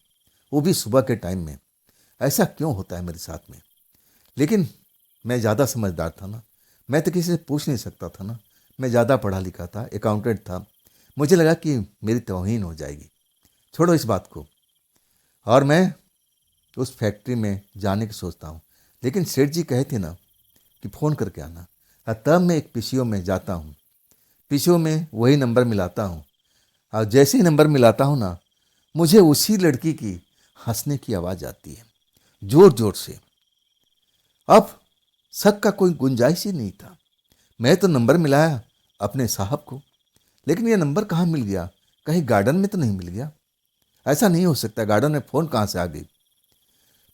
वो भी सुबह के टाइम में? ऐसा क्यों होता है मेरे साथ में? लेकिन मैं ज़्यादा समझदार था ना, मैं तो किसी से पूछ नहीं सकता था ना। मैं ज़्यादा पढ़ा लिखा था, अकाउंटेंट था। मुझे लगा कि मेरी तौहीन हो जाएगी। छोड़ो इस बात को। और मैं उस फैक्ट्री में जाने की सोचता हूँ, लेकिन सेठ जी कहे थे ना कि फ़ोन करके आना। तब मैं एक पीसीओ में जाता हूँ, पीसीओ में वही नंबर मिलाता हूँ, और जैसे ही नंबर मिलाता हूँ ना, मुझे उसी लड़की की हंसने की आवाज़ आती है, ज़ोर ज़ोर से। अब शक का कोई गुंजाइश ही नहीं था। मैं तो नंबर मिलाया अपने साहब को, लेकिन ये नंबर कहाँ मिल गया? कहीं गार्डन में तो नहीं मिल गया? ऐसा नहीं हो सकता, गार्डन में फ़ोन कहाँ से आ गई?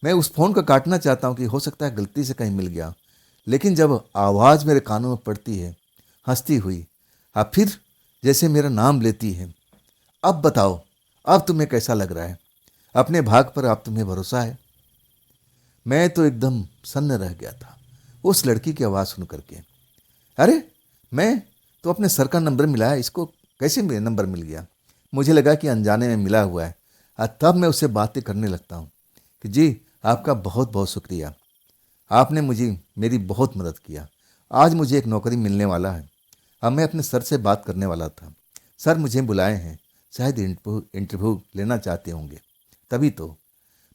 मैं उस फ़ोन को काटना चाहता हूँ कि हो सकता है गलती से कहीं मिल गया, लेकिन जब आवाज़ मेरे कानों में पड़ती है हंसती हुई, फिर जैसे मेरा नाम लेती है, अब बताओ, अब तुम्हें कैसा लग रहा है? अपने भाग पर अब तुम्हें भरोसा है? मैं तो एकदम सन्न रह गया था उस लड़की की आवाज़ सुन करके। अरे मैं तो अपने सर का नंबर मिलाया, इसको कैसे मेरा नंबर मिल गया? मुझे लगा कि अनजाने में मिला हुआ है। तब मैं उससे बातें करने लगता हूँ कि जी, आपका बहुत बहुत शुक्रिया, आपने मुझे मेरी बहुत मदद किया। आज मुझे एक नौकरी मिलने वाला है। अब मैं अपने सर से बात करने वाला था, सर मुझे बुलाए हैं, शायद इंटरव्यू लेना चाहते होंगे। तभी तो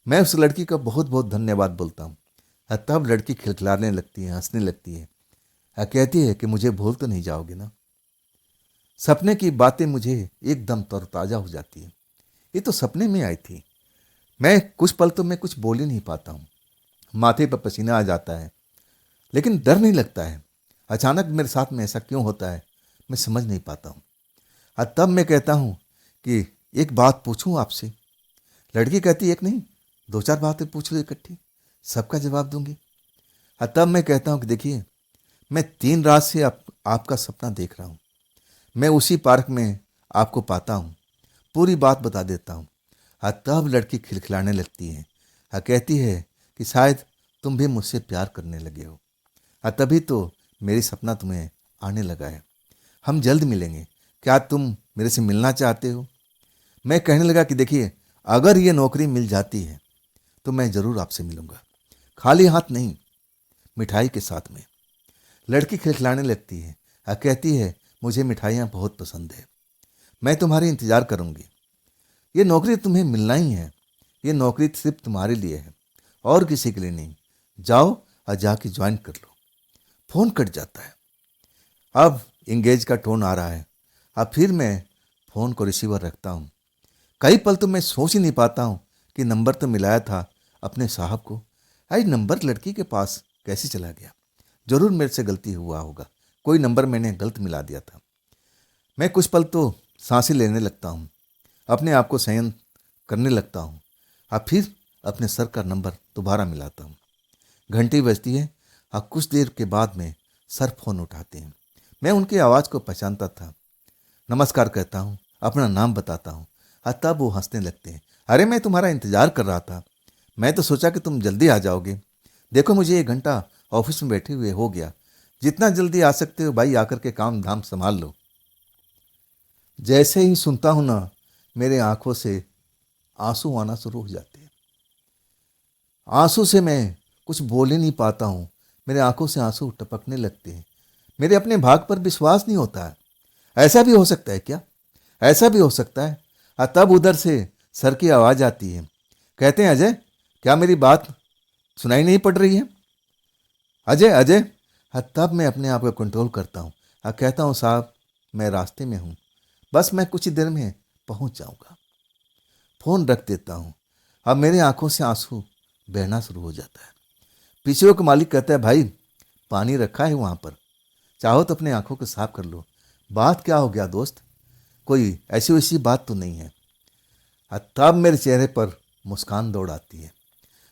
मैं उस लड़की का बहुत बहुत धन्यवाद बोलता हूँ। तब लड़की खिलखिलाने लगती है, हंसने लगती है, कहती है कि मुझे भूल तो नहीं जाओगे ना। सपने की बातें मुझे एकदम तरोताजा हो जाती है। ये तो सपने में आई थी। मैं कुछ पल तो मैं कुछ बोल ही नहीं पाता हूँ। माथे पर पसीना आ जाता है, लेकिन डर नहीं लगता है। अचानक मेरे साथ में ऐसा क्यों होता है, मैं समझ नहीं पाता हूँ। तब मैं कहता हूँ कि एक बात पूछूं आपसे। लड़की कहती एक नहीं, दो चार बातें पूछ लो इकट्ठी, सबका जवाब दूंगी। तब मैं कहता हूँ कि देखिए, मैं 3 रात से आपका सपना देख रहा हूँ। मैं उसी पार्क में आपको पाता हूँ, पूरी बात बता देता हूँ। तब लड़की खिलखिलाने लगती है। कहती है कि शायद तुम भी मुझसे प्यार करने लगे हो। तभी तो मेरी सपना तुम्हें आने लगा है। हम जल्द मिलेंगे, क्या तुम मेरे से मिलना चाहते हो? मैं कहने लगा कि देखिए, अगर ये नौकरी मिल जाती है तो मैं ज़रूर आपसे मिलूंगा, खाली हाथ नहीं, मिठाई के साथ में। लड़की खिलखिलाने लगती है। कहती है मुझे मिठाइयाँ बहुत पसंद है, मैं तुम्हारी इंतज़ार करूंगी। ये नौकरी तुम्हें मिलना ही है, ये नौकरी सिर्फ तुम्हारे लिए है और किसी के लिए नहीं। जाओ और जाके ज्वाइन कर लो। फ़ोन कट जाता है। अब इंगेज का टोन आ रहा है। अब फिर मैं फ़ोन को रिसीवर रखता हूँ। कई पल तो मैं सोच ही नहीं पाता हूँ कि नंबर तो मिलाया था अपने साहब को, आई नंबर लड़की के पास कैसे चला गया? जरूर मेरे से गलती हुआ होगा, कोई नंबर मैंने गलत मिला दिया था। मैं कुछ पल तो सांसें लेने लगता हूँ, अपने आप को संयम करने लगता हूँ। अब फिर अपने सर का नंबर दोबारा मिलाता हूँ। घंटी बजती है और कुछ देर के बाद में सर फोन उठाते हैं। मैं उनकी आवाज़ को पहचानता था। नमस्कार कहता हूँ, अपना नाम बताता हूँ। तब वो हंसने लगते हैं। अरे मैं तुम्हारा इंतजार कर रहा था, मैं तो सोचा कि तुम जल्दी आ जाओगे। देखो मुझे 1 घंटा ऑफिस में बैठे हुए हो गया, जितना जल्दी आ सकते हो भाई आकर के काम धाम संभाल लो। जैसे ही सुनता हूँ ना, मेरे आंखों से आंसू आना शुरू हो जाते हैं। आंसू से मैं कुछ बोल ही नहीं पाता हूँ। मेरे आंखों से आंसू टपकने लगते हैं। मेरे अपने भाग पर विश्वास नहीं होता है। ऐसा भी हो सकता है क्या? ऐसा भी हो सकता है। तब उधर से सर की आवाज़ आती है। कहते हैं अजय, क्या मेरी बात सुनाई नहीं पड़ रही है? अजय अजय। तब मैं अपने आप को कंट्रोल करता हूँ। कहता हूँ साहब, मैं रास्ते में हूँ, बस मैं कुछ ही देर में पहुँच जाऊँगा। फ़ोन रख देता हूँ। अब मेरे आंखों से आंसू बहना शुरू हो जाता है। पीछे का मालिक कहता है भाई, पानी रखा है वहाँ पर, चाहो तो अपने आंखों को साफ कर लो। बात क्या हो गया दोस्त, कोई ऐसी वैसी बात तो नहीं है? तब मेरे चेहरे पर मुस्कान दौड़ आती है।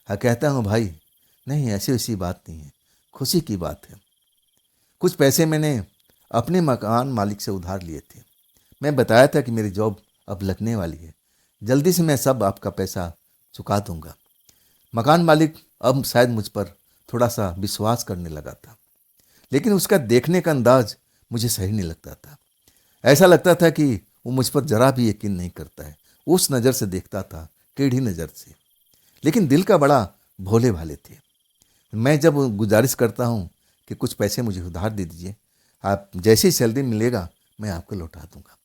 कहता हूँ भाई, नहीं ऐसी वैसी बात नहीं है, खुशी की बात है। कुछ पैसे मैंने अपने मकान मालिक से उधार लिए थे। मैं बताया था कि मेरी जॉब अब लगने वाली है, जल्दी से मैं सब आपका पैसा चुका दूंगा। मकान मालिक अब शायद मुझ पर थोड़ा सा विश्वास करने लगा था, लेकिन उसका देखने का अंदाज मुझे सही नहीं लगता था। ऐसा लगता था कि वो मुझ पर जरा भी यकीन नहीं करता है। उस नज़र से देखता था, टेढ़ी नज़र से, लेकिन दिल का बड़ा भोले भाले थे। मैं जब गुजारिश करता हूँ कि कुछ पैसे मुझे उधार दे दीजिए, आप जैसे ही सैलरी मिलेगा मैं आपको लौटा दूंगा,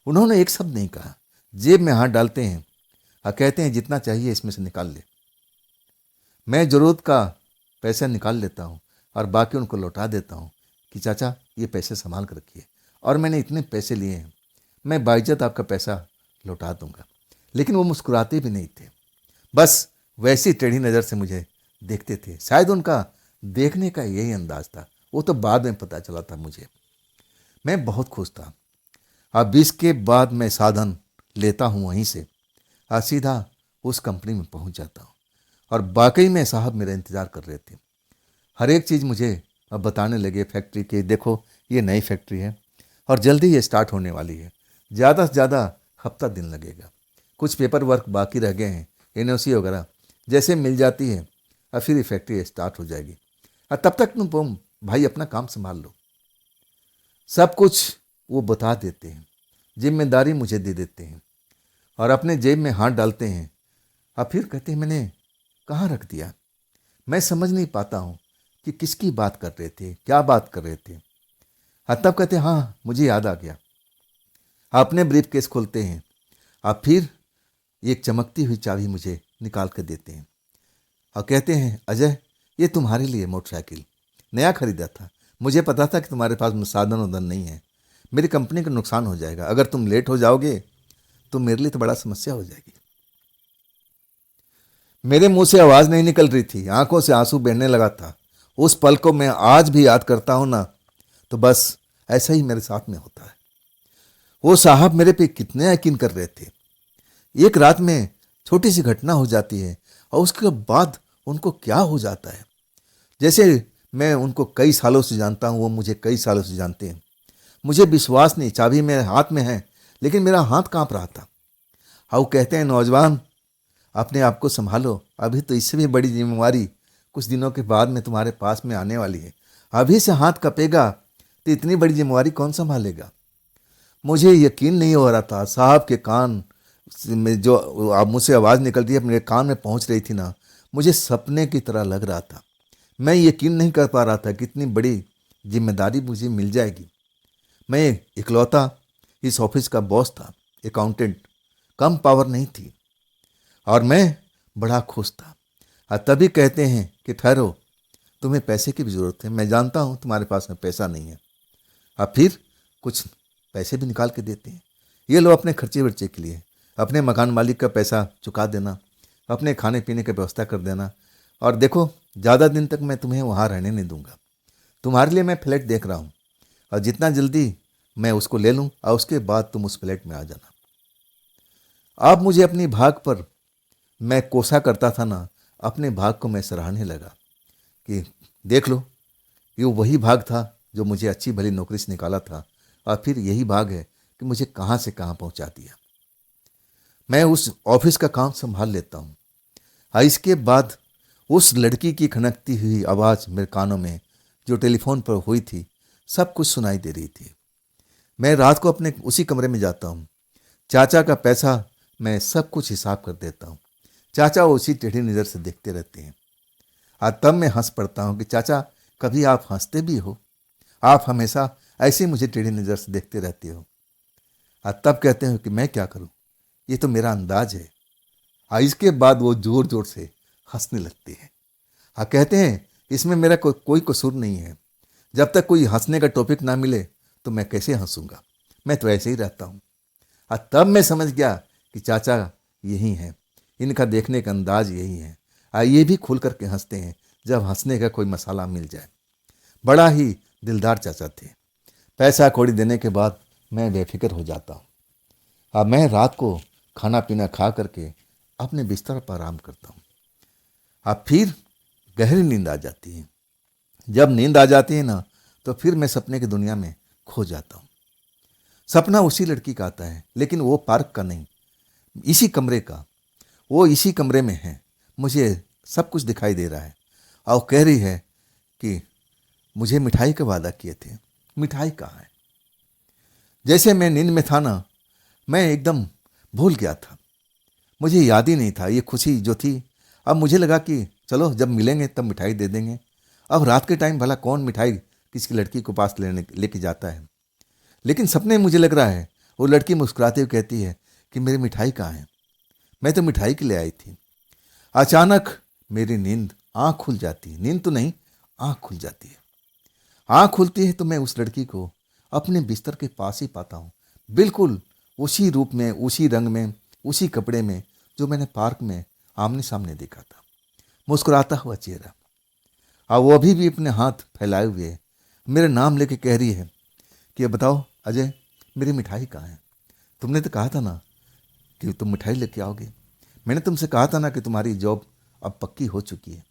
उन्होंने एक शब्द नहीं कहा। जेब में हाथ डालते हैं और कहते हैं जितना चाहिए इसमें से निकाल ले। मैं ज़रूरत का पैसा निकाल लेता हूँ और बाकी उनको लौटा देता हूँ कि चाचा ये पैसे संभाल कर रखिए, और मैंने इतने पैसे लिए हैं, मैं बाइज्जत आपका पैसा लौटा दूंगा। लेकिन वो मुस्कुराते भी नहीं थे, बस वैसी टेढ़ी नज़र से मुझे देखते थे। शायद उनका देखने का यही अंदाज था, वो तो बाद में पता चला था मुझे। मैं बहुत खुश था। अब इसके बाद मैं साधन लेता हूँ वहीं से और सीधा उस कंपनी में पहुँच जाता हूँ। और वाकई में साहब मेरा इंतज़ार कर रहे थे। हर एक चीज़ मुझे अब बताने लगे फैक्ट्री के, देखो ये नई फैक्ट्री है और जल्दी ये स्टार्ट होने वाली है, ज़्यादा से ज़्यादा हफ्ता दिन लगेगा, कुछ पेपर वर्क बाकी रह गए हैं, एनओसी वगैरह जैसे मिल जाती है और फिर ये फैक्ट्री स्टार्ट हो जाएगी। और तब तक तुम भाई अपना काम संभाल लो। सब कुछ वो बता देते हैं, जिम्मेदारी मुझे दे देते हैं और अपने जेब में हाथ डालते हैं। और फिर कहते हैं मैंने कहाँ रख दिया। मैं समझ नहीं पाता हूँ कि किसकी बात कर रहे थे, क्या बात कर रहे थे। तब कहते हैं हाँ मुझे याद आ गया। अपने ब्रीफ केस खोलते हैं और फिर एक चमकती हुई चाबी मुझे निकाल कर देते हैं और कहते हैं, अजय ये तुम्हारे लिए मोटरसाइकिल नया खरीदा था। मुझे पता था कि तुम्हारे पास साधन उधन नहीं है, मेरी कंपनी का नुकसान हो जाएगा, अगर तुम लेट हो जाओगे तो मेरे लिए तो बड़ा समस्या हो जाएगी। मेरे मुंह से आवाज़ नहीं निकल रही थी, आंखों से आंसू बहने लगा था। उस पल को मैं आज भी याद करता हूं ना, तो बस ऐसा ही मेरे साथ में होता है। वो साहब मेरे पे कितने यकीन कर रहे थे। एक रात में छोटी सी घटना हो जाती है और उसके बाद उनको क्या हो जाता है। जैसे मैं उनको कई सालों से जानता हूँ, वो मुझे कई सालों से जानते हैं। मुझे विश्वास नहीं, चाबी मेरे हाथ में है लेकिन मेरा हाथ कांप रहा था। और वो कहते हैं, नौजवान अपने आप को संभालो, अभी तो इससे भी बड़ी जिम्मेवारी कुछ दिनों के बाद में तुम्हारे पास में आने वाली है। अभी से हाथ कपेगा तो इतनी बड़ी जिम्मेवारी कौन संभालेगा। मुझे यकीन नहीं हो रहा था। साहब के कान में जो अब मुझसे आवाज़ निकल रही है मेरे कान में पहुंच रही थी ना, मुझे सपने की तरह लग रहा था। मैं यकीन नहीं कर पा रहा था कि इतनी बड़ी जिम्मेदारी मुझे मिल जाएगी। मैं इकलौता इस ऑफिस का बॉस था, अकाउंटेंट, कम पावर नहीं थी और मैं बड़ा खुश था। और तभी कहते हैं कि ठहरो, तुम्हें पैसे की भी ज़रूरत है, मैं जानता हूँ तुम्हारे पास में पैसा नहीं है। अब फिर कुछ पैसे भी निकाल के देते हैं, ये लो अपने खर्चे वर्चे के लिए, अपने मकान मालिक का पैसा चुका देना, अपने खाने पीने की व्यवस्था कर देना, और देखो ज़्यादा दिन तक मैं तुम्हें वहाँ रहने नहीं दूंगा। तुम्हारे लिए मैं फ्लैट देख रहा हूँ और जितना जल्दी मैं उसको ले लूँ और उसके बाद तुम उस फ्लैट में आ जाना। अब मुझे अपनी भाग पर मैं कोसा करता था ना, अपने भाग को मैं सराहने लगा कि देख लो, ये वही भाग था जो मुझे अच्छी भली नौकरी से निकाला था और फिर यही भाग है कि मुझे कहाँ से कहाँ पहुँचा दिया। मैं उस ऑफिस का काम संभाल लेता हूँ। और इसके बाद उस लड़की की खनकती हुई आवाज़ मेरे कानों में जो टेलीफोन पर हुई थी, सब कुछ सुनाई दे रही थी। मैं रात को अपने उसी कमरे में जाता हूँ। चाचा का पैसा मैं सब कुछ हिसाब कर देता हूँ। चाचा उसी टेढ़ी नज़र से देखते रहते हैं। और तब मैं हंस पड़ता हूँ कि चाचा, कभी आप हंसते भी हो? आप हमेशा ऐसे ही मुझे टेढ़ी नज़र से देखते रहते हो। और तब कहते हो कि मैं क्या करूँ, ये तो मेरा अंदाज है। और इसके बाद वो ज़ोर ज़ोर से हंसने लगते हैं और कहते हैं, इसमें मेरा कोई कसूर नहीं है। जब तक कोई हंसने का टॉपिक ना मिले तो मैं कैसे हंसूंगा, मैं तो ऐसे ही रहता हूँ। और तब मैं समझ गया कि चाचा यही हैं, इनका देखने का अंदाज यही है। और ये भी खुल करके हंसते हैं जब हंसने का कोई मसाला मिल जाए। बड़ा ही दिलदार चाचा थे। पैसा कौड़ी देने के बाद मैं बेफिक्र हो जाता हूँ। अब मैं रात को खाना पीना खा करके अपने बिस्तर पर आराम करता हूँ। अब फिर गहरी नींद आ जाती है। जब नींद आ जाती है ना, तो फिर मैं सपने की दुनिया में खो जाता हूँ। सपना उसी लड़की का आता है, लेकिन वो पार्क का नहीं, इसी कमरे का। वो इसी कमरे में है, मुझे सब कुछ दिखाई दे रहा है और कह रही है कि मुझे मिठाई का वादा किए थे, मिठाई कहाँ है। जैसे मैं नींद में था ना, मैं एकदम भूल गया था, मुझे याद ही नहीं था ये खुशी जो थी। अब मुझे लगा कि चलो जब मिलेंगे तब मिठाई दे देंगे। अब रात के टाइम भला कौन मिठाई किसी लड़की को पास लेके जाता है। लेकिन सपने में मुझे लग रहा है वो लड़की मुस्कुराते हुए कहती है कि मेरी मिठाई कहाँ है, मैं तो मिठाई के लिए आई थी। अचानक मेरी नींद आँख खुल जाती है, नींद तो नहीं, आँख खुल जाती है। आँख खुलती है तो मैं उस लड़की को अपने बिस्तर के पास ही पाता हूँ, बिल्कुल उसी रूप में, उसी रंग में, उसी कपड़े में जो मैंने पार्क में आमने सामने देखा था। मुस्कुराता हुआ चेहरा, और वो अभी भी अपने हाथ फैलाए हुए है, मेरे नाम लेके कह रही है कि बताओ अजय, मेरी मिठाई कहाँ है। तुमने तो कहा था ना कि तुम मिठाई लेके आओगे। मैंने तुमसे कहा था ना कि तुम्हारी जॉब अब पक्की हो चुकी है।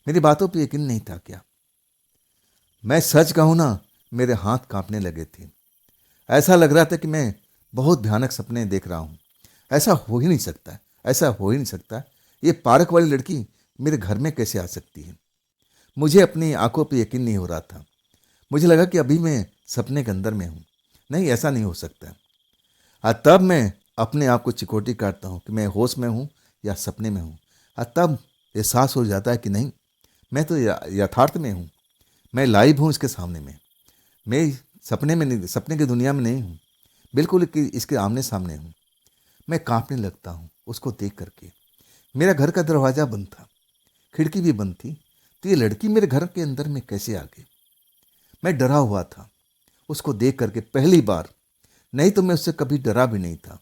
मेरी बातों पे यकीन नहीं था क्या? मैं सच कहूँ ना, मेरे हाथ कांपने लगे थे। ऐसा लग रहा था कि मैं बहुत भयानक सपने देख रहा हूँ। ऐसा हो ही नहीं सकता, ऐसा हो ही नहीं सकता। ये पार्क वाली लड़की मेरे घर में कैसे आ सकती है? मुझे अपनी आंखों पे यकीन नहीं हो रहा था। मुझे लगा कि अभी मैं सपने के अंदर में हूँ। नहीं, ऐसा नहीं हो सकता। और तब मैं अपने आप को चिकोटी काटता हूँ कि मैं होश में हूँ या सपने में हूँ। और तब एहसास हो जाता है कि नहीं, मैं तो यथार्थ में हूँ, मैं लाइव हूँ इसके सामने में। मैं सपने में नहीं, सपने की दुनिया में नहीं हूँ, बिल्कुल इसके आमने सामने हूँ। मैं कांपने लगता हूँ उसको देख करके। मेरा घर का दरवाज़ा बंद था, खिड़की भी बंद थी, तो ये लड़की मेरे घर के अंदर में कैसे आ गई? मैं डरा हुआ था उसको देख करके पहली बार, नहीं तो मैं उससे कभी डरा भी नहीं था।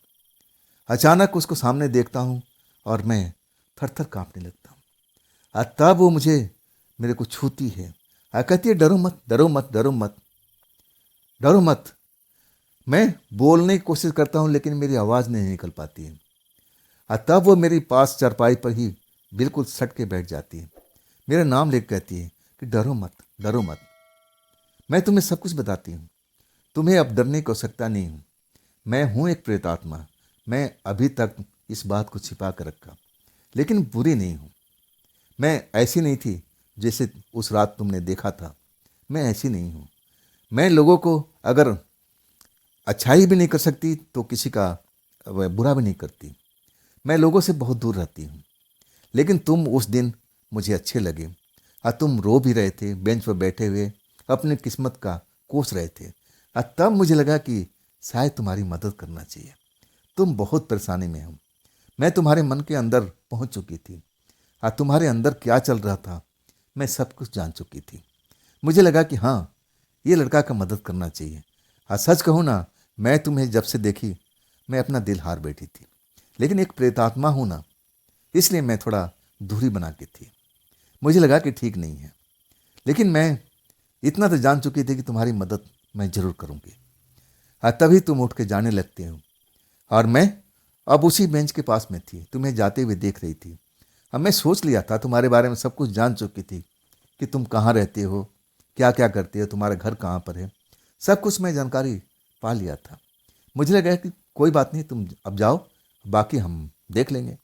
अचानक उसको सामने देखता हूँ और मैं थर थर कांपने लगता हूँ। तब वो मुझे मेरे को छूती है और कहती है, डरो मत, डरो मत, डरो मत, डरो मत। मैं बोलने की कोशिश करता हूँ लेकिन मेरी आवाज़ नहीं निकल पाती है। तब वो मेरी पास चारपाई पर ही बिल्कुल सट के बैठ जाती है। मेरा नाम लेकर कहती है कि डरो मत, डरो मत। मैं तुम्हें सब कुछ बताती हूँ, तुम्हें अब डरने की आवश्यकता नहीं हूँ। मैं हूँ एक प्रेतात्मा। मैं अभी तक इस बात को छिपा कर रखा, लेकिन बुरी नहीं हूँ। मैं ऐसी नहीं थी जैसे उस रात तुमने देखा था। मैं ऐसी नहीं हूँ। मैं लोगों को अगर अच्छाई भी नहीं कर सकती तो किसी का वह बुरा भी नहीं करती। मैं लोगों से बहुत दूर रहती हूँ। लेकिन तुम उस दिन मुझे अच्छे लगे और तुम रो भी रहे थे बेंच पर बैठे हुए, अपनी किस्मत का कोस रहे थे। और तब मुझे लगा कि शायद तुम्हारी मदद करना चाहिए। तुम बहुत परेशानी में हो। मैं तुम्हारे मन के अंदर पहुंच चुकी थी और तुम्हारे अंदर क्या चल रहा था मैं सब कुछ जान चुकी थी। मुझे लगा कि हाँ, ये लड़का का मदद करना चाहिए। और सच कहूँ ना, मैं तुम्हें जब से देखी मैं अपना दिल हार बैठी थी। लेकिन एक प्रेतात्मा हूँ ना, इसलिए मैं थोड़ा दूरी बना के थी। मुझे लगा कि ठीक नहीं है, लेकिन मैं इतना तो जान चुकी थी कि तुम्हारी मदद मैं जरूर करूँगी। और तभी तुम उठ के जाने लगते हो और मैं अब उसी बेंच के पास में थी, तुम्हें जाते हुए देख रही थी। अब मैं सोच लिया था, तुम्हारे बारे में सब कुछ जान चुकी थी कि तुम कहाँ रहते हो, क्या क्या करते हो, तुम्हारा घर कहाँ पर है। सब कुछ मैं जानकारी पा लिया था। मुझे लगा कि कोई बात नहीं, तुम अब जाओ, बाकी हम देख लेंगे।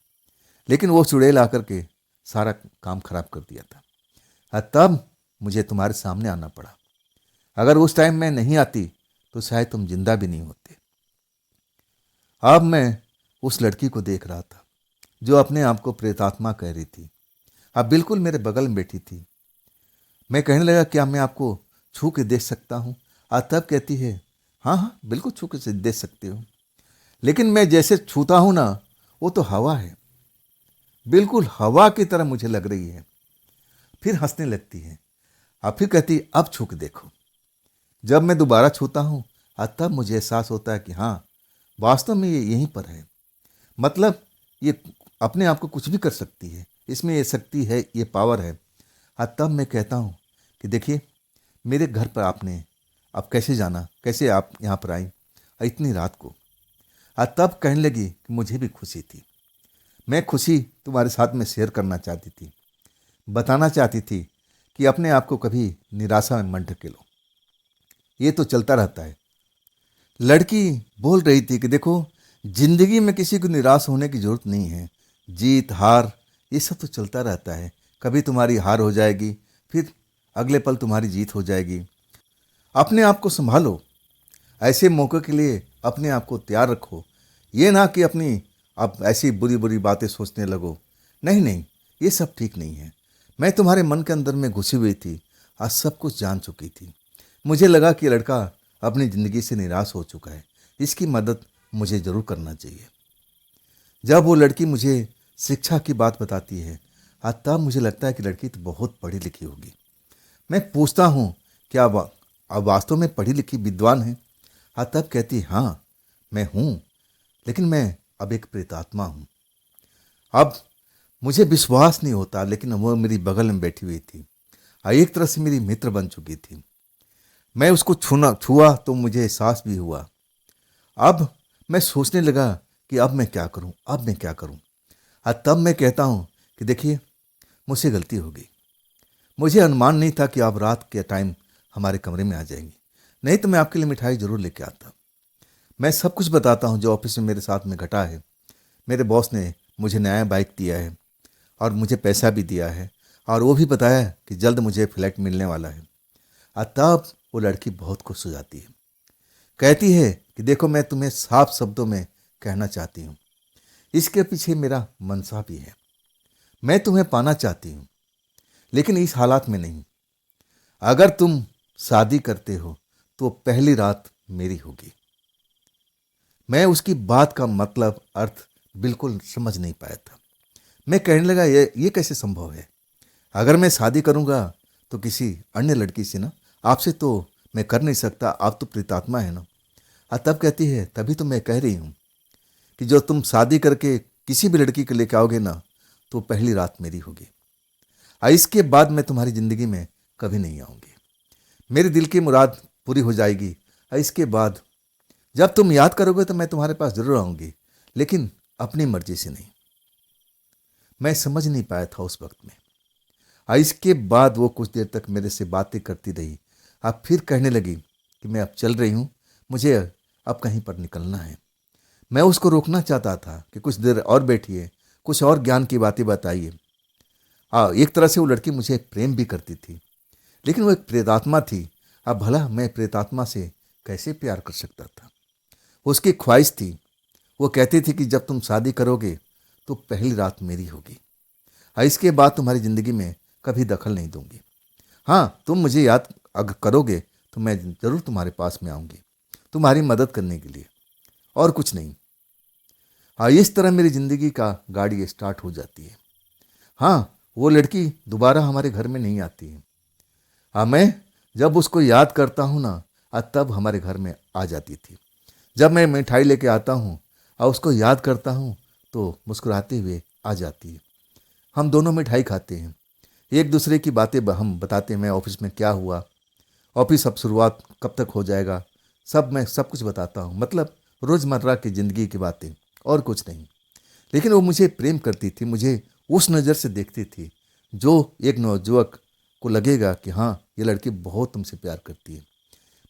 लेकिन वो चुड़ैल आकर के सारा काम खराब कर दिया था और तब मुझे तुम्हारे सामने आना पड़ा। अगर उस टाइम मैं नहीं आती तो शायद तुम जिंदा भी नहीं होते। अब मैं उस लड़की को देख रहा था जो अपने आप को प्रेतात्मा कह रही थी। अब बिल्कुल मेरे बगल में बैठी थी। मैं कहने लगा, क्या मैं आपको छू के देख सकता हूँ? तब कहती है, हाँ हाँ बिल्कुल छू के देख सकते हो। लेकिन मैं जैसे छूता हूँ ना, वो तो हवा है, बिल्कुल हवा की तरह मुझे लग रही है। फिर हंसने लगती है और फिर कहती है, अब छू के देखो। जब मैं दोबारा छूता हूँ तब मुझे एहसास होता है कि हाँ, वास्तव में ये यहीं पर है। मतलब ये अपने आप को कुछ भी कर सकती है, इसमें ये शक्ति है, ये पावर है। तब मैं कहता हूँ कि देखिए, मेरे घर पर आपने अब कैसे जाना, कैसे आप यहाँ पर आई इतनी रात को? तब कहने लगी कि मुझे भी खुशी थी। मैं खुशी तुम्हारे साथ में शेयर करना चाहती थी, बताना चाहती थी कि अपने आप को कभी निराशा में मत ढकेलो, ये तो चलता रहता है। लड़की बोल रही थी कि देखो, जिंदगी में किसी को निराश होने की जरूरत नहीं है। जीत हार ये सब तो चलता रहता है। कभी तुम्हारी हार हो जाएगी, फिर अगले पल तुम्हारी जीत हो जाएगी। अपने आप को संभालो, ऐसे मौके के लिए अपने आप को तैयार रखो। ये ना कि अपनी आप ऐसी बुरी बुरी बातें सोचने लगो। नहीं नहीं, ये सब ठीक नहीं है। मैं तुम्हारे मन के अंदर में घुसी हुई थी, आज सब कुछ जान चुकी थी। मुझे लगा कि लड़का अपनी ज़िंदगी से निराश हो चुका है, इसकी मदद मुझे ज़रूर करना चाहिए। जब वो लड़की मुझे शिक्षा की बात बताती है तब मुझे लगता है कि लड़की तो बहुत पढ़ी लिखी होगी। मैं पूछता हूँ, क्या अब वास्तव में पढ़ी लिखी विद्वान है? तब कहती, हाँ मैं हूँ, लेकिन मैं अब एक प्रेतात्मा हूँ। अब मुझे विश्वास नहीं होता, लेकिन वो मेरी बगल में बैठी हुई थी और एक तरह से मेरी मित्र बन चुकी थी। मैं उसको छुआ तो मुझे एहसास भी हुआ। अब मैं सोचने लगा कि अब मैं क्या करूं, अब मैं क्या करूं। तब मैं कहता हूं कि देखिए, मुझसे गलती हो गई। मुझे अनुमान नहीं था कि आप रात के टाइम हमारे कमरे में आ जाएंगी, नहीं तो मैं आपके लिए मिठाई जरूर लेके आता। मैं सब कुछ बताता हूं जो ऑफिस में मेरे साथ में घटा है। मेरे बॉस ने मुझे नया बाइक दिया है और मुझे पैसा भी दिया है, और वो भी बताया कि जल्द मुझे फ्लैट मिलने वाला है। तब वो लड़की बहुत खुश हो जाती है, कहती है कि देखो, मैं तुम्हें साफ शब्दों में कहना चाहती हूँ, इसके पीछे मेरा मनसा भी है। मैं तुम्हें पाना चाहती हूँ, लेकिन इस हालात में नहीं। अगर तुम शादी करते हो तो पहली रात मेरी होगी। मैं उसकी बात का मतलब अर्थ बिल्कुल समझ नहीं पाया था। मैं कहने लगा, ये कैसे संभव है? अगर मैं शादी करूंगा तो किसी अन्य लड़की से ना, आपसे तो मैं कर नहीं सकता, आप तो प्रेतात्मा है ना। तब कहती है, तभी तो मैं कह रही हूँ कि जो तुम शादी करके किसी भी लड़की को लेके आओगे ना, तो पहली रात मेरी होगी। इसके बाद मैं तुम्हारी ज़िंदगी में कभी नहीं आऊँगी। मेरे दिल की मुराद पूरी हो जाएगी। इसके बाद जब तुम याद करोगे तो मैं तुम्हारे पास ज़रूर आऊँगी, लेकिन अपनी मर्जी से नहीं। मैं समझ नहीं पाया था उस वक्त में। इसके बाद वो कुछ देर तक मेरे से बातें करती रही। अब फिर कहने लगी कि मैं अब चल रही हूँ, मुझे अब कहीं पर निकलना है। मैं उसको रोकना चाहता था कि कुछ देर और बैठिए, कुछ और ज्ञान की बातें बताइए। एक तरह से वो लड़की मुझे प्रेम भी करती थी, लेकिन वो एक प्रेतात्मा थी। अब भला मैं प्रेतात्मा से कैसे प्यार कर सकता था? उसकी ख्वाहिश थी, वो कहती थी कि जब तुम शादी करोगे तो पहली रात मेरी होगी। इसके बाद तुम्हारी ज़िंदगी में कभी दखल नहीं दूंगी। हाँ, तुम मुझे याद अगर करोगे तो मैं ज़रूर तुम्हारे पास में आऊँगी, तुम्हारी मदद करने के लिए, और कुछ नहीं। इस तरह मेरी ज़िंदगी का गाड़ी स्टार्ट हो जाती है। हाँ, वो लड़की दोबारा हमारे घर में नहीं आती है। मैं जब उसको याद करता हूँ ना, तब हमारे घर में आ जाती थी। जब मैं मिठाई लेके आता हूँ और उसको याद करता हूँ तो मुस्कुराते हुए आ जाती है। हम दोनों मिठाई खाते हैं, एक दूसरे की बातें हम बताते हैं। मैं ऑफिस में क्या हुआ, ऑफिस अब शुरुआत कब तक हो जाएगा, मैं सब कुछ बताता हूँ। मतलब रोज़मर्रा की ज़िंदगी की बातें, और कुछ नहीं। लेकिन वो मुझे प्रेम करती थी, मुझे उस नज़र से देखती थी जो एक नवयुवक को लगेगा कि हाँ, ये लड़की बहुत तुमसे प्यार करती है।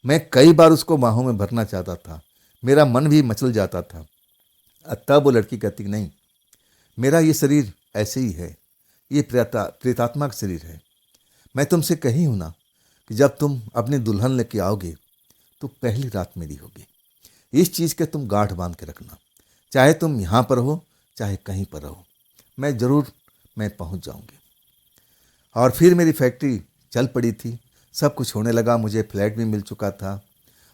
मैं कई बार उसको बाहों में भरना चाहता था, मेरा मन भी मचल जाता था। तब वो लड़की कहती कि नहीं, मेरा ये शरीर ऐसे ही है, ये प्रेतात्मा का शरीर है। मैं तुमसे कही हूँ ना कि जब तुम अपनी दुल्हन लेके आओगे तो पहली रात मेरी होगी। इस चीज़ के तुम गांठ बांध के रखना, चाहे तुम यहाँ पर हो चाहे कहीं पर रहो, मैं पहुँच जाऊँगी। और फिर मेरी फैक्ट्री चल पड़ी थी, सब कुछ होने लगा, मुझे फ्लैट भी मिल चुका था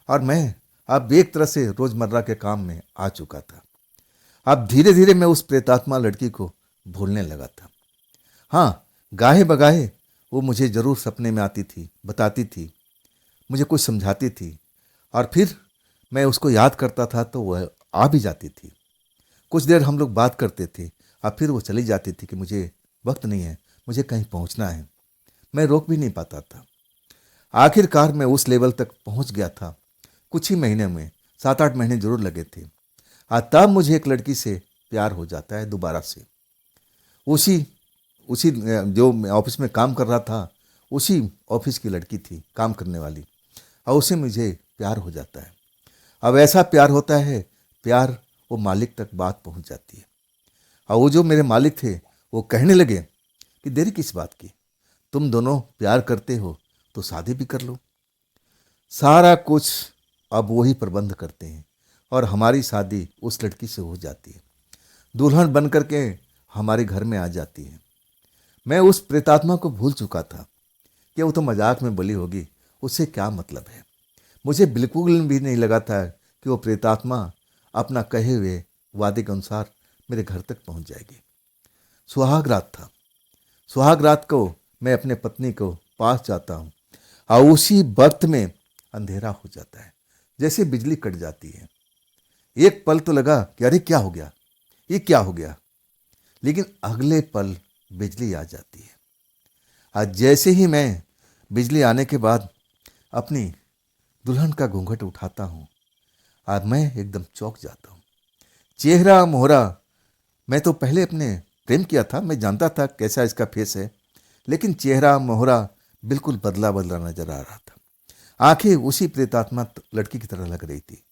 और मैं अब एक तरह से रोज़मर्रा के काम में आ चुका था। अब धीरे धीरे मैं उस प्रेतात्मा लड़की को भूलने लगा था। हाँ, गाहे बगाहे वो मुझे ज़रूर सपने में आती थी, बताती थी, मुझे कुछ समझाती थी, और फिर मैं उसको याद करता था तो वह आ भी जाती थी। कुछ देर हम लोग बात करते थे और फिर वो चली जाती थी कि मुझे वक्त नहीं है, मुझे कहीं पहुंचना है। मैं रोक भी नहीं पाता था। आखिरकार मैं उस लेवल तक पहुंच गया था। कुछ ही महीने में, 7-8 महीने जरूर लगे थे। तब मुझे एक लड़की से प्यार हो जाता है दोबारा से। उसी उसी जो मैं ऑफिस में काम कर रहा था, उसी ऑफिस की लड़की थी काम करने वाली, और उसे मुझे प्यार हो जाता है। अब ऐसा प्यार होता है, प्यार वो मालिक तक बात पहुंच जाती है। और वो जो मेरे मालिक थे वो कहने लगे कि देरी किस बात की, तुम दोनों प्यार करते हो तो शादी भी कर लो। सारा कुछ अब वही प्रबंध करते हैं और हमारी शादी उस लड़की से हो जाती है। दुल्हन बन करके हमारे घर में आ जाती है। मैं उस प्रेतात्मा को भूल चुका था कि वो तो मजाक में बोली होगी, उससे क्या मतलब है। मुझे बिल्कुल भी नहीं लगा था कि वो प्रेतात्मा अपना कहे हुए वादे के अनुसार मेरे घर तक पहुंच जाएगी। सुहाग रात था। सुहाग रात को मैं अपने पत्नी को पास जाता हूँ और उसी वक्त में अंधेरा हो जाता है, जैसे बिजली कट जाती है। एक पल तो लगा कि अरे क्या हो गया, ये क्या हो गया, लेकिन अगले पल बिजली आ जाती है। आज जैसे ही मैं बिजली आने के बाद अपनी दुल्हन का घूंघट उठाता हूँ और मैं एकदम चौंक जाता हूँ। चेहरा मोहरा, मैं तो पहले अपने प्रेम किया था, मैं जानता था कैसा इसका फेस है, लेकिन चेहरा मोहरा बिल्कुल बदला बदला नजर आ रहा था। आंखें उसी प्रेतात्मा लड़की की तरह लग रही थी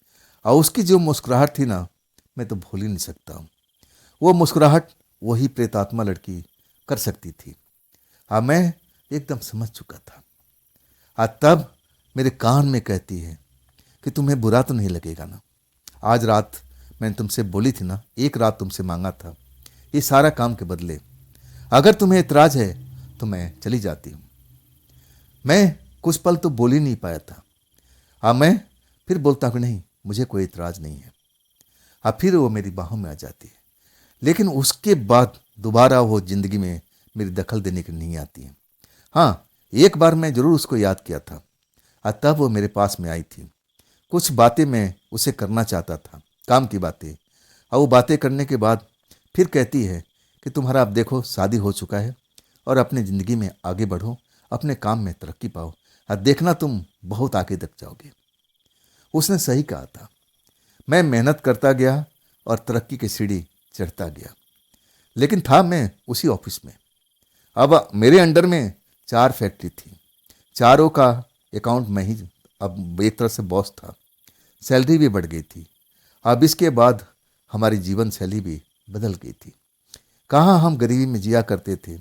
और उसकी जो मुस्कुराहट थी ना, मैं तो भूल ही नहीं सकता हूँ। वो मुस्कुराहट वही प्रेतात्मा लड़की कर सकती थी। मैं एकदम समझ चुका था। तब मेरे कान में कहती है कि तुम्हें बुरा तो नहीं लगेगा ना, आज रात मैंने तुमसे बोली थी ना, एक रात तुमसे मांगा था ये सारा काम के बदले, अगर तुम्हें इतराज है तो मैं चली जाती हूँ। मैं कुछ पल तो बोल ही नहीं पाया था। मैं फिर बोलता हूँ कि नहीं, मुझे कोई इतराज नहीं है। अब फिर वो मेरी बाहों में आ जाती है। लेकिन उसके बाद दोबारा वो ज़िंदगी में मेरी दखल देने की नहीं आती है। हाँ, एक बार मैं ज़रूर उसको याद किया था और तब वो मेरे पास में आई थी। कुछ बातें मैं उसे करना चाहता था, काम की बातें। और वो बातें करने के बाद फिर कहती है कि तुम्हारा अब देखो शादी हो चुका है और अपनी ज़िंदगी में आगे बढ़ो, अपने काम में तरक्की पाओ और देखना तुम बहुत आगे तक जाओगे। उसने सही कहा था। मैं मेहनत करता गया और तरक्की की सीढ़ी चढ़ता गया। लेकिन था मैं उसी ऑफिस में। अब मेरे अंडर में 4 फैक्ट्री थी, चारों का अकाउंट मैं ही अब एक तरह से बॉस था। सैलरी भी बढ़ गई थी। अब इसके बाद हमारी जीवन शैली भी बदल गई थी। कहाँ हम गरीबी में जिया करते थे।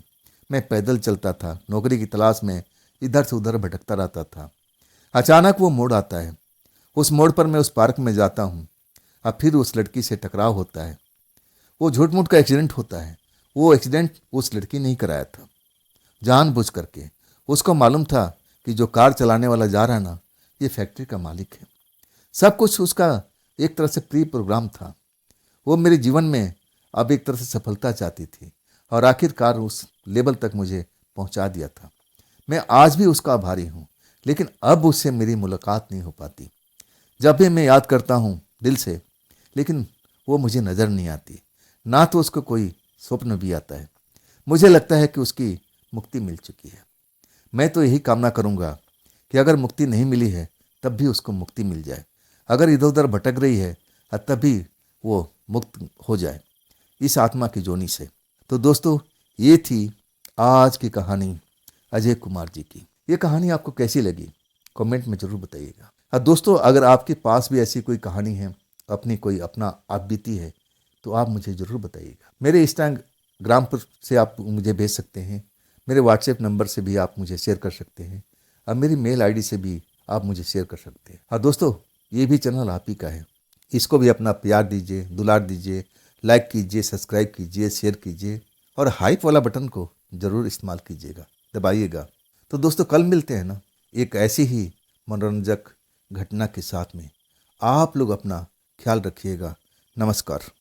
मैं पैदल चलता था, नौकरी की तलाश में इधर से उधर भटकता रहता था। अचानक वो मोड़ आता है। उस मोड़ पर मैं उस पार्क में जाता हूँ। अब फिर उस लड़की से टकराव होता है। वो झूठ मूठ का एक्सीडेंट होता है। वो एक्सीडेंट उस लड़की ने ही कराया था, जानबूझ करके। उसको मालूम था कि जो कार चलाने वाला जा रहा है ना, ये फैक्ट्री का मालिक है। सब कुछ उसका एक तरह से प्री प्रोग्राम था। वो मेरे जीवन में अब एक तरह से सफलता चाहती थी और आखिरकार उस लेवल तक मुझे पहुंचा दिया था। मैं आज भी उसका आभारी हूँ, लेकिन अब उससे मेरी मुलाकात नहीं हो पाती। जब भी मैं याद करता हूँ दिल से, लेकिन वो मुझे नज़र नहीं आती, ना तो उसको कोई स्वप्न भी आता है। मुझे लगता है कि उसकी मुक्ति मिल चुकी है। मैं तो यही कामना करूँगा कि अगर मुक्ति नहीं मिली है तब भी उसको मुक्ति मिल जाए। अगर इधर उधर भटक रही है तब भी वो मुक्त हो जाए इस आत्मा की जोनी से। तो दोस्तों, ये थी आज की कहानी अजय कुमार जी की। ये कहानी आपको कैसी लगी कमेंट में ज़रूर बताइएगा। और दोस्तों, अगर आपके पास भी ऐसी कोई कहानी है, अपनी कोई अपना आप बीती है, तो आप मुझे ज़रूर बताइएगा। मेरे इंस्टाग्राम पर से आप मुझे भेज सकते हैं, मेरे व्हाट्सएप नंबर से भी आप मुझे शेयर कर सकते हैं और मेरी मेल आईडी से भी आप मुझे शेयर कर सकते हैं। और दोस्तों, ये भी चैनल आप ही का है, इसको भी अपना प्यार दीजिए, दुलार दीजिए, लाइक कीजिए, सब्सक्राइब कीजिए, शेयर कीजिए और हाइप वाला बटन को ज़रूर इस्तेमाल कीजिएगा, दबाइएगा। तो दोस्तों, कल मिलते हैं ना एक ऐसी ही मनोरंजक घटना के साथ में। आप लोग अपना ख्याल रखिएगा। नमस्कार।